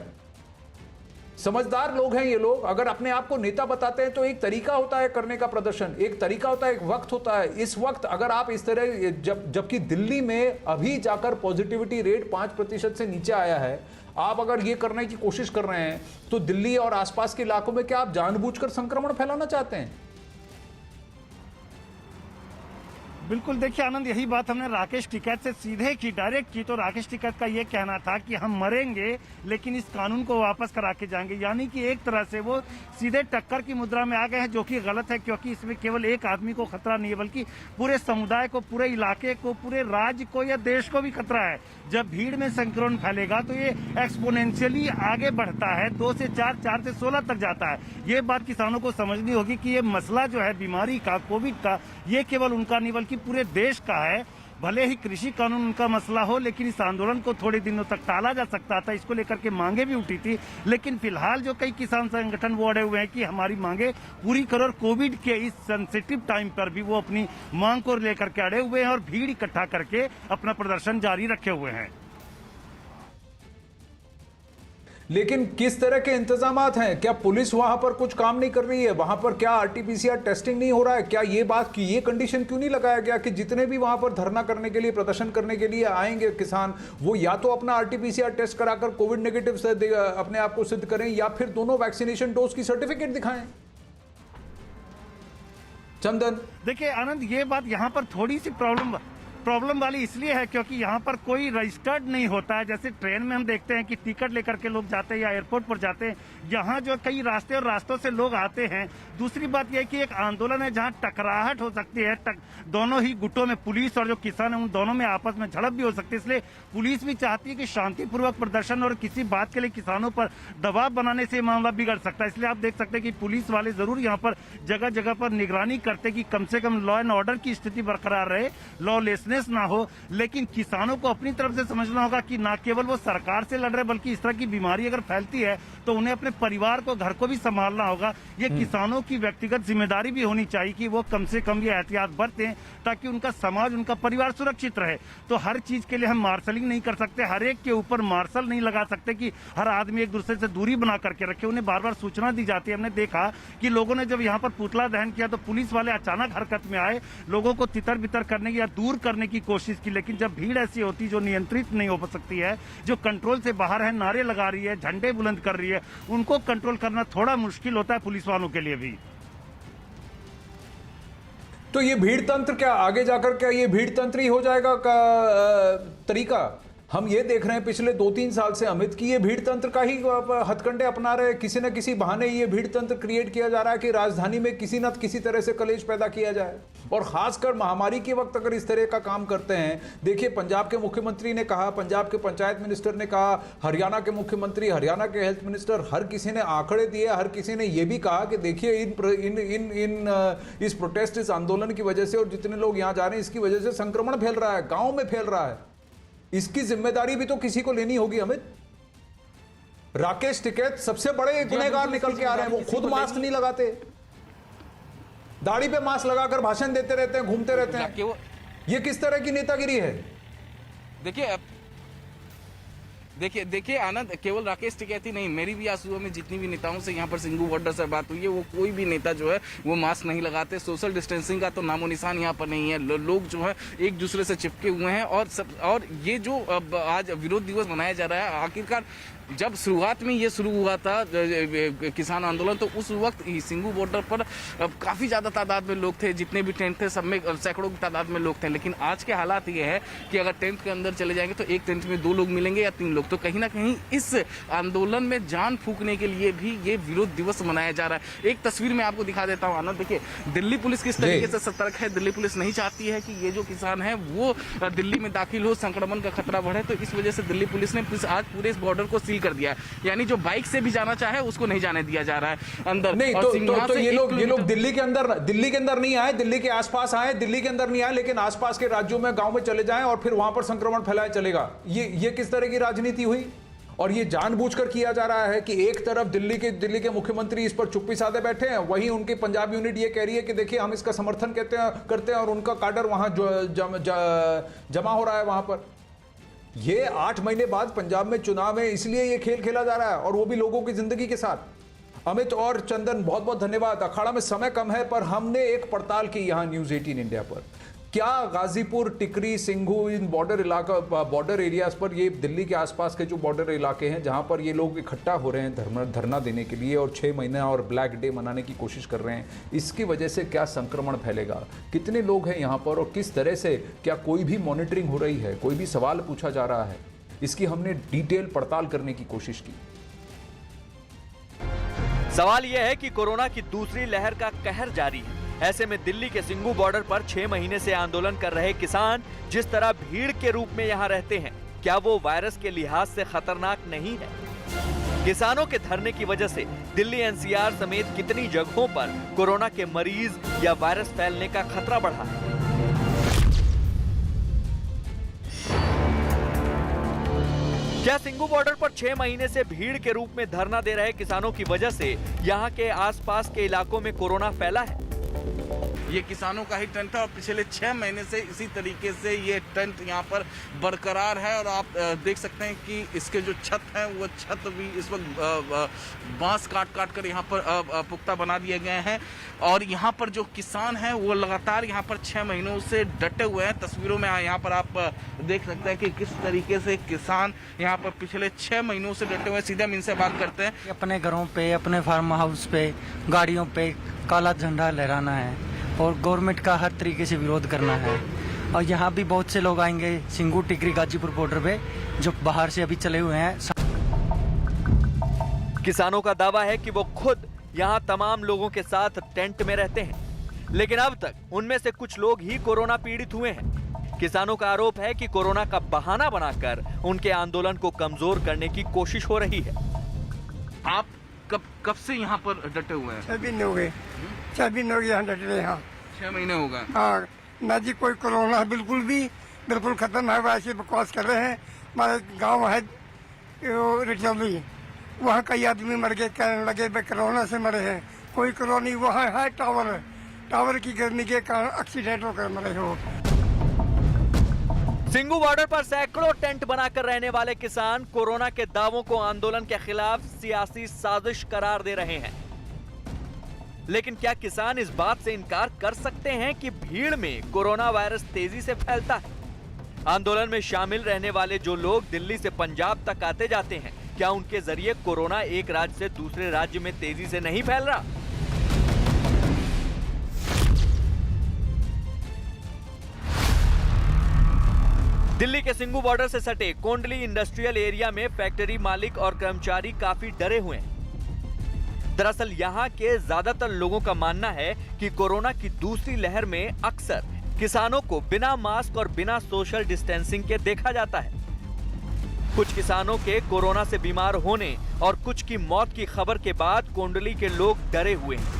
S1: समझदार लोग हैं ये लोग। अगर अपने आप को नेता बताते हैं तो एक तरीका होता है करने का प्रदर्शन, एक तरीका होता है, एक वक्त होता है। इस वक्त अगर आप इस तरह जबकि दिल्ली में अभी जाकर पॉजिटिविटी रेट 5% से नीचे आया है, आप अगर ये करने की कोशिश कर रहे हैं तो दिल्ली और आसपास के इलाकों में क्या आप जानबूझकर संक्रमण फैलाना चाहते हैं?
S9: बिल्कुल, देखिए आनंद, यही बात हमने राकेश टिकैत से सीधे की, डायरेक्ट की। तो राकेश टिकैत का ये कहना था कि हम मरेंगे लेकिन इस कानून को वापस करा के जाएंगे, यानी कि एक तरह से वो सीधे टक्कर की मुद्रा में आ गए हैं, जो कि गलत है, क्योंकि इसमें केवल एक आदमी को खतरा नहीं है बल्कि पूरे समुदाय को, पूरे इलाके को, पूरे राज्य को या देश को भी खतरा है। जब भीड़ में संक्रमण फैलेगा तो ये एक्सपोनेंशियली आगे बढ़ता है, 2 से 4, 4 से 16 तक जाता है। ये बात किसानों को समझनी होगी कि ये मसला जो है बीमारी का, कोविड का, ये केवल उनका नहीं बल्कि पूरे देश का है। भले ही कृषि कानून उनका मसला हो, लेकिन इस आंदोलन को थोड़े दिनों तक टाला जा सकता था। इसको लेकर के मांगे भी उठी थी, लेकिन फिलहाल जो कई किसान संगठन वो अड़े हुए हैं कि हमारी मांगे पूरी करो, और कोविड के इस सेंसिटिव टाइम पर भी वो अपनी मांग को लेकर के अड़े हुए हैं और भीड़ इकट्ठा करके अपना प्रदर्शन जारी रखे हुए हैं।
S1: लेकिन किस तरह के इंतजामात हैं? क्या पुलिस वहां पर कुछ काम नहीं कर रही है? वहां पर क्या आरटीपीसीआर टेस्टिंग नहीं हो रहा है? क्या ये बात की ये कंडीशन क्यों नहीं लगाया गया कि जितने भी वहां पर धरना करने के लिए, प्रदर्शन करने के लिए आएंगे किसान, वो या तो अपना आरटीपीसीआर टेस्ट कराकर कोविड नेगेटिव से अपने आप को सिद्ध करें, या फिर दोनों वैक्सीनेशन डोज की सर्टिफिकेट दिखाएं? चंदन,
S9: देखिए आनंद, ये बात यहाँ पर थोड़ी सी प्रॉब्लम वाली इसलिए है क्योंकि यहाँ पर कोई रजिस्टर्ड नहीं होता है। जैसे ट्रेन में हम देखते हैं कि टिकट लेकर के लोग जाते हैं या एयरपोर्ट पर जाते हैं, यहाँ जो कई रास्ते और रास्तों से लोग आते हैं। दूसरी बात यह कि एक आंदोलन है जहाँ टकराहट हो सकती है, दोनों ही गुटों में, पुलिस और जो किसान है उन दोनों में आपस में झड़प भी हो सकती है। इसलिए पुलिस भी चाहती है कि शांतिपूर्वक प्रदर्शन और किसी बात के लिए किसानों पर दबाव बनाने से मामला बिगड़ सकता है। इसलिए आप देख सकते हैं कि पुलिस वाले जरूर यहाँ पर जगह जगह पर निगरानी करते कि कम से कम लॉ एंड ऑर्डर की स्थिति बरकरार रहे, लॉलेसनेस ना हो। लेकिन किसानों को अपनी तरफ से समझना होगा कि ना केवल वो सरकार से लड़ रहे, बल्कि इस तरह की बीमारी अगर फैलती है तो उन्हें अपने परिवार को, घर को भी संभालना होगा। ये किसानों की व्यक्तिगत जिम्मेदारी भी होनी चाहिए कि वो कम से कम ये एहतियात बरतें ताकि उनका समाज, उनका परिवार सुरक्षित रहे। तो हर चीज के लिए हम मार्शलिंग नहीं कर सकते, हर एक के ऊपर मार्शल नहीं लगा सकते कि हर आदमी एक दूसरे से दूरी बना करके रखे। उन्हें बार बार सूचना दी जाती है। हमने देखा कि लोगों ने जब यहाँ पर पुतला दहन किया तो पुलिस वाले अचानक हरकत में आए, लोगों को तितर बितर करने की या दूर करने की कोशिश की। लेकिन जब भीड़ ऐसी होती जो नियंत्रित नहीं हो सकती है, जो कंट्रोल से बाहर है, नारे लगा रही है, झंडे बुलंद कर रही है, उनको कंट्रोल करना थोड़ा मुश्किल होता है पुलिस वालों के लिए भी।
S1: तो ये भीड़ तंत्र क्या आगे जाकर क्या ये भीड़ तंत्र ही हो जाएगा का तरीका? हम ये देख रहे हैं पिछले 2-3 साल से अमित की ये भीड़ तंत्र का ही हथकंडे अपना रहे। किसी न किसी बहाने ये भीड़ तंत्र क्रिएट किया जा रहा है कि राजधानी में किसी न किसी तरह से कलेश पैदा किया जाए, और खासकर महामारी के वक्त अगर इस तरह का काम करते हैं। देखिए, पंजाब के मुख्यमंत्री ने कहा, पंजाब के पंचायत मिनिस्टर ने कहा, हरियाणा के मुख्यमंत्री, हरियाणा के हेल्थ मिनिस्टर, हर किसी ने आंकड़े दिए। हर किसी ने यह भी कहा कि देखिए इस प्रोटेस्ट, इस आंदोलन की वजह से और जितने लोग यहां जा रहे हैं इसकी वजह से संक्रमण फैल रहा है, गांव में फैल रहा है। इसकी जिम्मेदारी भी तो किसी को लेनी होगी। अमित, राकेश टिकैत सबसे बड़े गुनहगार निकल के आ रहे हैं। वो खुद मास्क नहीं लगाते, दाढ़ी पे मास्क लगाकर भाषण देते रहते हैं, घूमते रहते हैं। ये किस तरह की नेतागिरी है?
S10: देखिए आनंद, केवल राकेश टिकैत ही नहीं, मेरी भी आज सुबह में जितनी भी नेताओं से यहाँ पर सिंगू बॉर्डर से बात हुई है, वो कोई भी नेता जो है वो मास्क नहीं लगाते। सोशल डिस्टेंसिंग का तो नामो निशान यहाँ पर नहीं है। लोग जो है एक दूसरे से चिपके हुए हैं। और ये जो अब आज विरोध दिवस मनाया जा रहा है, आखिरकार जब शुरुआत में ये शुरू हुआ था किसान आंदोलन, तो उस वक्त सिंगू बॉर्डर पर काफ़ी ज़्यादा तादाद में लोग थे। जितने भी टेंट थे सब में सैकड़ों की तादाद में लोग थे। लेकिन आज के हालात ये है कि अगर टेंट के अंदर चले जाएंगे तो एक टेंट में 2 लोग मिलेंगे या 3 लोग। तो कहीं ना कहीं इस आंदोलन में जान फूंकने के लिए भी ये विरोध दिवस मनाया जा रहा है। एक तस्वीर मैं आपको दिखा देता हूँ आनंद। देखिए, दिल्ली पुलिस किस तरीके से सतर्क है। दिल्ली पुलिस नहीं चाहती है कि ये जो किसान है वो दिल्ली में दाखिल हो, संक्रमण का खतरा बढ़े। तो इस वजह से दिल्ली पुलिस ने आज पूरे इस बॉर्डर को सील कर दिया है। यानी जो बाइक से भी जाना चाहे उसको नहीं जाने दिया जा रहा है अंदर।
S1: नहीं तो ये लोग दिल्ली के अंदर नहीं आए, दिल्ली के आसपास आए, दिल्ली के अंदर नहीं आए, लेकिन आसपास के राज्यों में, गांव में चले जाएं और फिर वहां पर संक्रमण फैलाया चलेगा। ये किस तरह की राजनीति हुई? और ये जानबूझकर किया जा रहा है कि एक तरफ दिल्ली के मुख्यमंत्री इस पर चुप्पी साधे बैठे हैं, वहीं उनकी पंजाब यूनिट ये कह रही है कि देखिए हम इसका समर्थन करते हैं और उनका काडर वहां जमा हो रहा है वहां पर। ये 8 महीने बाद पंजाब में चुनाव है, इसलिए ये खेल खेला जा रहा है, और वो भी लोगों की जिंदगी के साथ। अमित और चंदन, बहुत बहुत धन्यवाद। अखाड़ा में समय कम है, पर हमने एक पड़ताल की यहाँ न्यूज़ 18 इंडिया पर। क्या गाजीपुर, टिकरी, सिंघू, इन बॉर्डर एरियाज पर, ये दिल्ली के आसपास के जो बॉर्डर इलाके हैं जहां पर ये लोग इकट्ठा हो रहे हैं धरना देने के लिए और 6 महीना और ब्लैक डे मनाने की कोशिश कर रहे हैं, इसकी वजह से क्या संक्रमण फैलेगा? कितने लोग हैं यहां पर और किस तरह से, क्या कोई भी मॉनिटरिंग हो रही है, कोई भी सवाल पूछा जा रहा है? इसकी हमने डिटेल पड़ताल करने की कोशिश की।
S11: सवाल यह है कि कोरोना की दूसरी लहर का कहर जारी है। ऐसे में दिल्ली के सिंघू बॉर्डर पर 6 महीने से आंदोलन कर रहे किसान जिस तरह भीड़ के रूप में यहां रहते हैं, क्या वो वायरस के लिहाज से खतरनाक नहीं है? किसानों के धरने की वजह से दिल्ली एनसीआर समेत कितनी जगहों पर कोरोना के मरीज या वायरस फैलने का खतरा बढ़ा है? क्या सिंघू बॉर्डर पर 6 महीने से भीड़ के रूप में धरना दे रहे किसानों की वजह से यहां के आसपास के इलाकों में कोरोना फैला है?
S10: ये किसानों का ही टेंट है और पिछले 6 महीने से इसी तरीके से ये टेंट यहाँ पर बरकरार है और आप देख सकते हैं कि इसके जो छत है वो छत भी इस वक्त बांस काट कर यहाँ पर पुख्ता बना दिए गए हैं और यहाँ पर जो किसान हैं वो लगातार यहाँ पर 6 महीनों से डटे हुए हैं। तस्वीरों में यहाँ पर आप देख सकते हैं कि किस तरीके से किसान यहाँ पर पिछले 6 महीनों से डटे हुए हैं। सीधे हम इनसे बात करते हैं।
S12: अपने घरों पे, अपने फार्म हाउस पे, गाड़ियों पे काला झंडा लहराना है और गवर्नमेंट का हर तरीके से विरोध करना है। और यहाँ भी बहुत से लोग आएंगे सिंघू, टिकरी, गाजीपुर बॉर्डर पे, जो बाहर से अभी चले हुए हैं।
S11: किसानों का दावा है कि वो खुद यहाँ तमाम लोगों के साथ टेंट में रहते हैं, लेकिन अब तक उनमें से कुछ लोग ही कोरोना पीड़ित हुए हैं। किसानों का आरोप है कि कोरोना का बहाना बनाकर उनके आंदोलन को कमजोर करने की कोशिश हो रही है।
S10: आप कब से यहाँ पर डटे हुए हैं?
S13: 6 दिन हो गए, 6 दिन हो गए यहाँ डटे यहाँ।
S10: 6 महीने हो गए।
S13: हाँ, ना जी कोई कोरोना बिल्कुल खत्म है। वैसे बकवास कर रहे हैं। हमारे गांव है रिचौली, वहाँ कई आदमी मर गए, कहने लगे भाई कोरोना से मरे हैं। कोई कोरोना नहीं, वहाँ है टावर की गर्मी के कारण एक्सीडेंट होकर मरे हो।
S11: सिंघू बॉर्डर पर सैकड़ों टेंट बनाकर रहने वाले किसान कोरोना के दावों को आंदोलन के खिलाफ सियासी साजिश करार दे रहे हैं। लेकिन क्या किसान इस बात से इनकार कर सकते हैं कि भीड़ में कोरोना वायरस तेजी से फैलता है? आंदोलन में शामिल रहने वाले जो लोग दिल्ली से पंजाब तक आते जाते हैं, क्या उनके जरिए कोरोना एक राज्य से दूसरे राज्य में तेजी से नहीं फैल रहा? दिल्ली के सिंघू बॉर्डर से सटे कोंडली इंडस्ट्रियल एरिया में फैक्ट्री मालिक और कर्मचारी काफी डरे हुए हैं। दरअसल यहाँ के ज्यादातर लोगों का मानना है कि कोरोना की दूसरी लहर में अक्सर किसानों को बिना मास्क और बिना सोशल डिस्टेंसिंग के देखा जाता है। कुछ किसानों के कोरोना से बीमार होने और कुछ की मौत की खबर के बाद कोंडली के लोग डरे हुए हैं।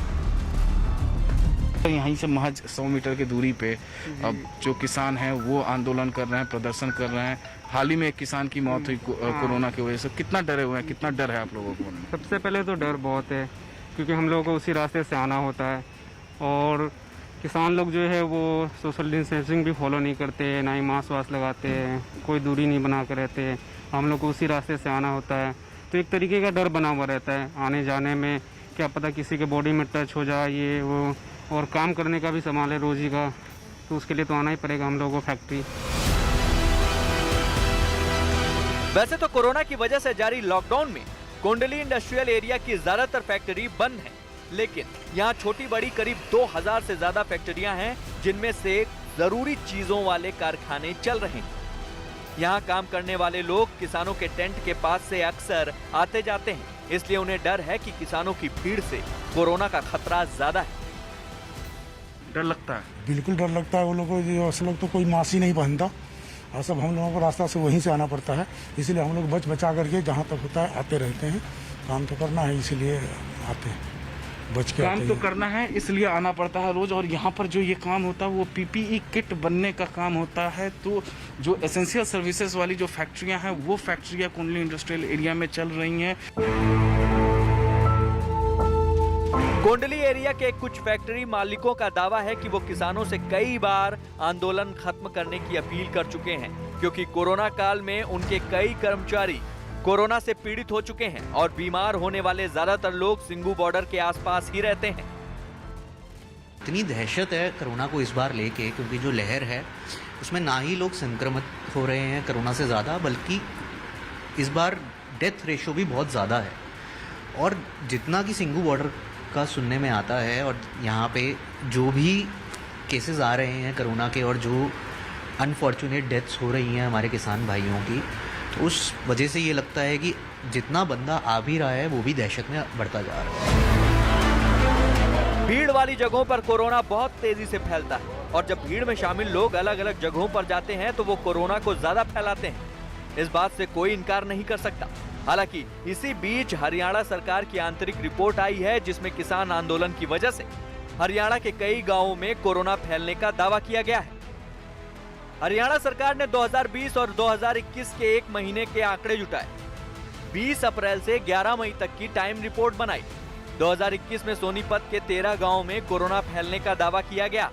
S10: यहीं से महज 100 मीटर की दूरी पे अब जो किसान हैं वो आंदोलन कर रहे हैं, प्रदर्शन कर रहे हैं। हाल ही में एक किसान की मौत हुई कोरोना की वजह से। कितना डरे हुए हैं, कितना डर है आप लोगों को?
S14: सबसे पहले तो डर बहुत है, क्योंकि हम लोगों को उसी रास्ते से आना होता है और किसान लोग जो है वो सोशल डिस्टेंसिंग भी फॉलो नहीं करते, ना ही मास्क वास्क लगाते हैं, कोई दूरी नहीं बना कर रहते हैं। हम लोग को उसी रास्ते से आना होता है, तो एक तरीके का डर बना हुआ रहता है आने जाने में। क्या पता किसी के बॉडी में टच हो जाए, ये वो। और काम करने का भी सवाल है रोजी का, तो उसके लिए तो आना ही पड़ेगा हम लोगों को फैक्ट्री।
S11: वैसे तो कोरोना की वजह से जारी लॉकडाउन में कोंडली इंडस्ट्रियल एरिया की ज्यादातर फैक्ट्री बंद है, लेकिन यहाँ छोटी बड़ी करीब 2000 से ज्यादा फैक्ट्रियां हैं, जिनमें से जरूरी चीजों वाले कारखाने चल रहे हैं। यहाँ काम करने वाले लोग किसानों के टेंट के पास से अक्सर आते जाते हैं, इसलिए उन्हें डर है कि किसानों की भीड़ से कोरोना का खतरा ज्यादा है।
S10: डर लगता है?
S15: बिल्कुल डर लगता है। वो लोग लोग तो कोई मास्क ही नहीं पहनता और सब हम लोगों को रास्ता से वहीं से आना पड़ता है, इसलिए हम लोग बचा करके जहाँ तक होता है आते रहते हैं। काम तो करना है इसलिए आते हैं, बच के
S10: काम तो करना है इसलिए आना पड़ता है रोज। और यहाँ पर जो ये काम होता है वो पीपीई किट बनने का काम होता है। तो जो एसेंशियल सर्विसेज वाली जो फैक्ट्रियाँ हैं वो फैक्ट्रियाँ कोंडली इंडस्ट्रियल एरिया में चल रही हैं।
S11: कोंडली एरिया के कुछ फैक्ट्री मालिकों का दावा है कि वो किसानों से कई बार आंदोलन खत्म करने की अपील कर चुके हैं, क्योंकि कोरोना काल में उनके कई कर्मचारी कोरोना से पीड़ित हो चुके हैं और बीमार होने वाले ज्यादातर लोग सिंघू बॉर्डर के आसपास ही रहते हैं।
S16: इतनी दहशत है कोरोना को इस बार लेके, क्योंकि जो लहर है उसमें ना ही लोग संक्रमित हो रहे हैं कोरोना से ज़्यादा, बल्कि इस बार डेथ रेशो भी बहुत ज़्यादा है। और जितना कि सिंगू बॉर्डर का सुनने में आता है और यहाँ पे जो भी केसेस आ रहे हैं कोरोना के और जो अनफॉर्चुनेट डेथ्स हो रही हैं हमारे किसान भाइयों की, तो उस वजह से ये लगता है कि जितना बंदा आ भी रहा है वो भी दहशत में बढ़ता जा रहा है।
S11: भीड़ वाली जगहों पर कोरोना बहुत तेजी से फैलता है और जब भीड़ में शामिल लोग अलग अलग जगहों पर जाते हैं तो वो कोरोना को ज्यादा फैलाते हैं। इस बात से कोई इनकार नहीं कर सकता। हालांकि इसी बीच हरियाणा सरकार की आंतरिक रिपोर्ट आई है जिसमें किसान आंदोलन की वजह से हरियाणा के कई गांवों में कोरोना फैलने का दावा किया गया है। हरियाणा सरकार ने 2020 और 2021 के एक महीने के आंकड़े जुटाए। 20 अप्रैल से 11 मई तक की टाइम रिपोर्ट बनाई। 2021 में सोनीपत के 13 गांवों में कोरोना फैलने का दावा किया गया।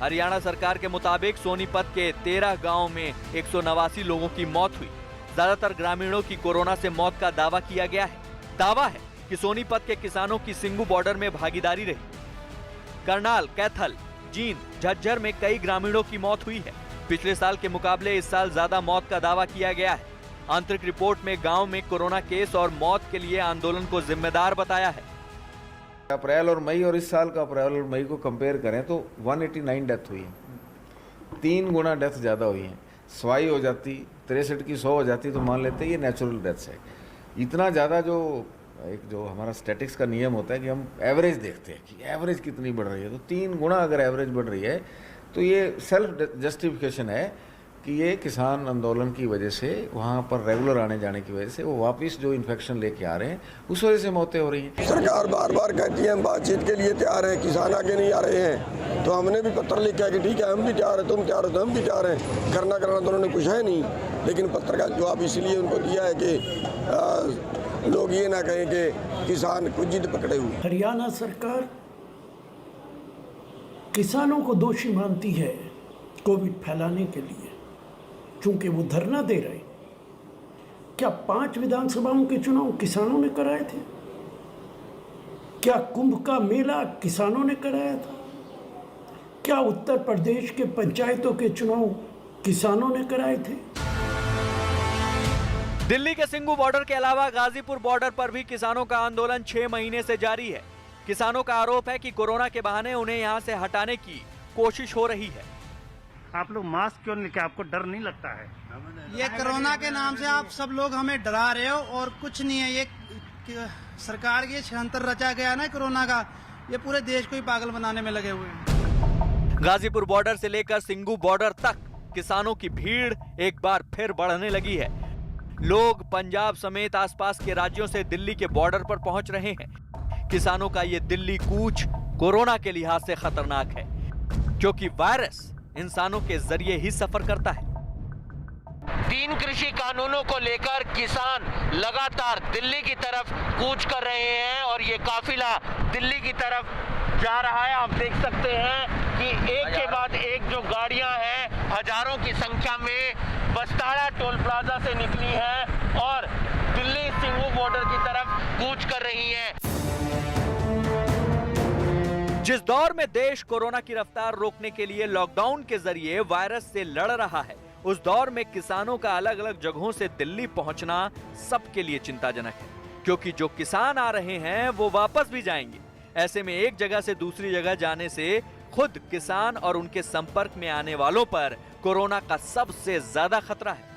S11: हरियाणा सरकार के मुताबिक सोनीपत के 13 गांवों में 189 लोगों की मौत हुई। ज्यादातर ग्रामीणों की कोरोना से मौत का दावा किया गया है। दावा है कि सोनीपत के किसानों की सिंगू बॉर्डर में भागीदारी रही। करनाल, कैथल, जींद, झज्जर में कई ग्रामीणों की मौत हुई है। पिछले साल के मुकाबले इस साल ज्यादा मौत का दावा किया गया है। आंतरिक रिपोर्ट में गांव में कोरोना केस और मौत के लिए आंदोलन को जिम्मेदार बताया है।
S17: अप्रैल और मई और इस साल का अप्रैल और मई को कंपेयर करें तो 189 डेथ हुई है। 3 गुना डेथ ज़्यादा हुई है। स्वाई हो जाती 63 की 100 हो जाती तो मान लेते ये नेचुरल डेथ्स है। इतना ज़्यादा जो हमारा स्टैटिक्स का नियम होता है कि हम एवरेज देखते हैं कि एवरेज कितनी बढ़ रही है, तो 3 गुना अगर एवरेज बढ़ रही है तो ये सेल्फ जस्टिफिकेशन है कि ये किसान आंदोलन की वजह से, वहाँ पर रेगुलर आने जाने की वजह से वो वापस जो इन्फेक्शन लेके आ रहे हैं उस वजह से मौतें हो रही हैं।
S18: सरकार बार बार कहती है हम बातचीत के लिए तैयार हैं, किसान आगे नहीं आ रहे हैं, तो हमने भी पत्र लिखा कि ठीक है हम भी तैयार हैं, तुम तैयार हो तो हम भी तैयार हैं। करना तो उन्होंने कुछ है नहीं, लेकिन पत्र का जवाब इसलिए उनको दिया है कि लोग ये ना कहें कि किसान कुछ जिद पकड़े हुए।
S19: हरियाणा सरकार किसानों को दोषी मानती है कोविड फैलाने के लिए, चूंकि वो धरना दे रहे। क्या 5 विधानसभाओं के चुनाव किसानों ने कराए थे? क्या कुंभ का मेला किसानों ने कराया था? क्या उत्तर प्रदेश के पंचायतों के चुनाव किसानों ने कराए थे?
S11: दिल्ली के सिंगू बॉर्डर के अलावा गाजीपुर बॉर्डर पर भी किसानों का आंदोलन 6 महीने से जारी है। किसानों का आरोप है कि कोरोना के बहाने उन्हें यहां से हटाने की कोशिश हो रही है।
S9: आप लोग मास्क क्यों लेके, आपको डर नहीं लगता है?
S20: ये कोरोना के नाम से आप सब लोग हमें डरा रहे हो और कुछ नहीं है। ये सरकार के षड्यंत्र रचा गया ना कोरोना का, ये पूरे देश को ही पागल बनाने में लगे हुए हैं।
S11: गाजीपुर बॉर्डर से लेकर सिंगू बॉर्डर तक किसानों की भीड़ एक बार फिर बढ़ने लगी है। लोग पंजाब समेत आसपास के राज्यों से दिल्ली के बॉर्डर पर पहुंच रहे हैं। किसानों का ये दिल्ली कूच कोरोना के लिहाज से खतरनाक है, क्योंकि वायरस इंसानों के जरिए ही सफर करता है।
S21: 3 कृषि कानूनों को लेकर किसान लगातार दिल्ली की तरफ कूच कर रहे हैं और ये काफिला दिल्ली की तरफ जा रहा है। आप देख सकते हैं कि एक के बाद एक जो गाड़ियां हैं हजारों की संख्या में बस्ताड़ा टोल प्लाजा से निकली हैं और दिल्ली सिंगू बॉर्डर की तरफ कूच कर रही हैं।
S11: जिस दौर में देश कोरोना की रफ्तार रोकने के लिए लॉकडाउन के जरिए वायरस से लड़ रहा है, उस दौर में किसानों का अलग अलग जगहों से दिल्ली पहुंचना सबके लिए चिंताजनक है, क्योंकि जो किसान आ रहे हैं वो वापस भी जाएंगे। ऐसे में एक जगह से दूसरी जगह जाने से खुद किसान और उनके संपर्क में आने वालों पर कोरोना का सबसे ज्यादा खतरा है।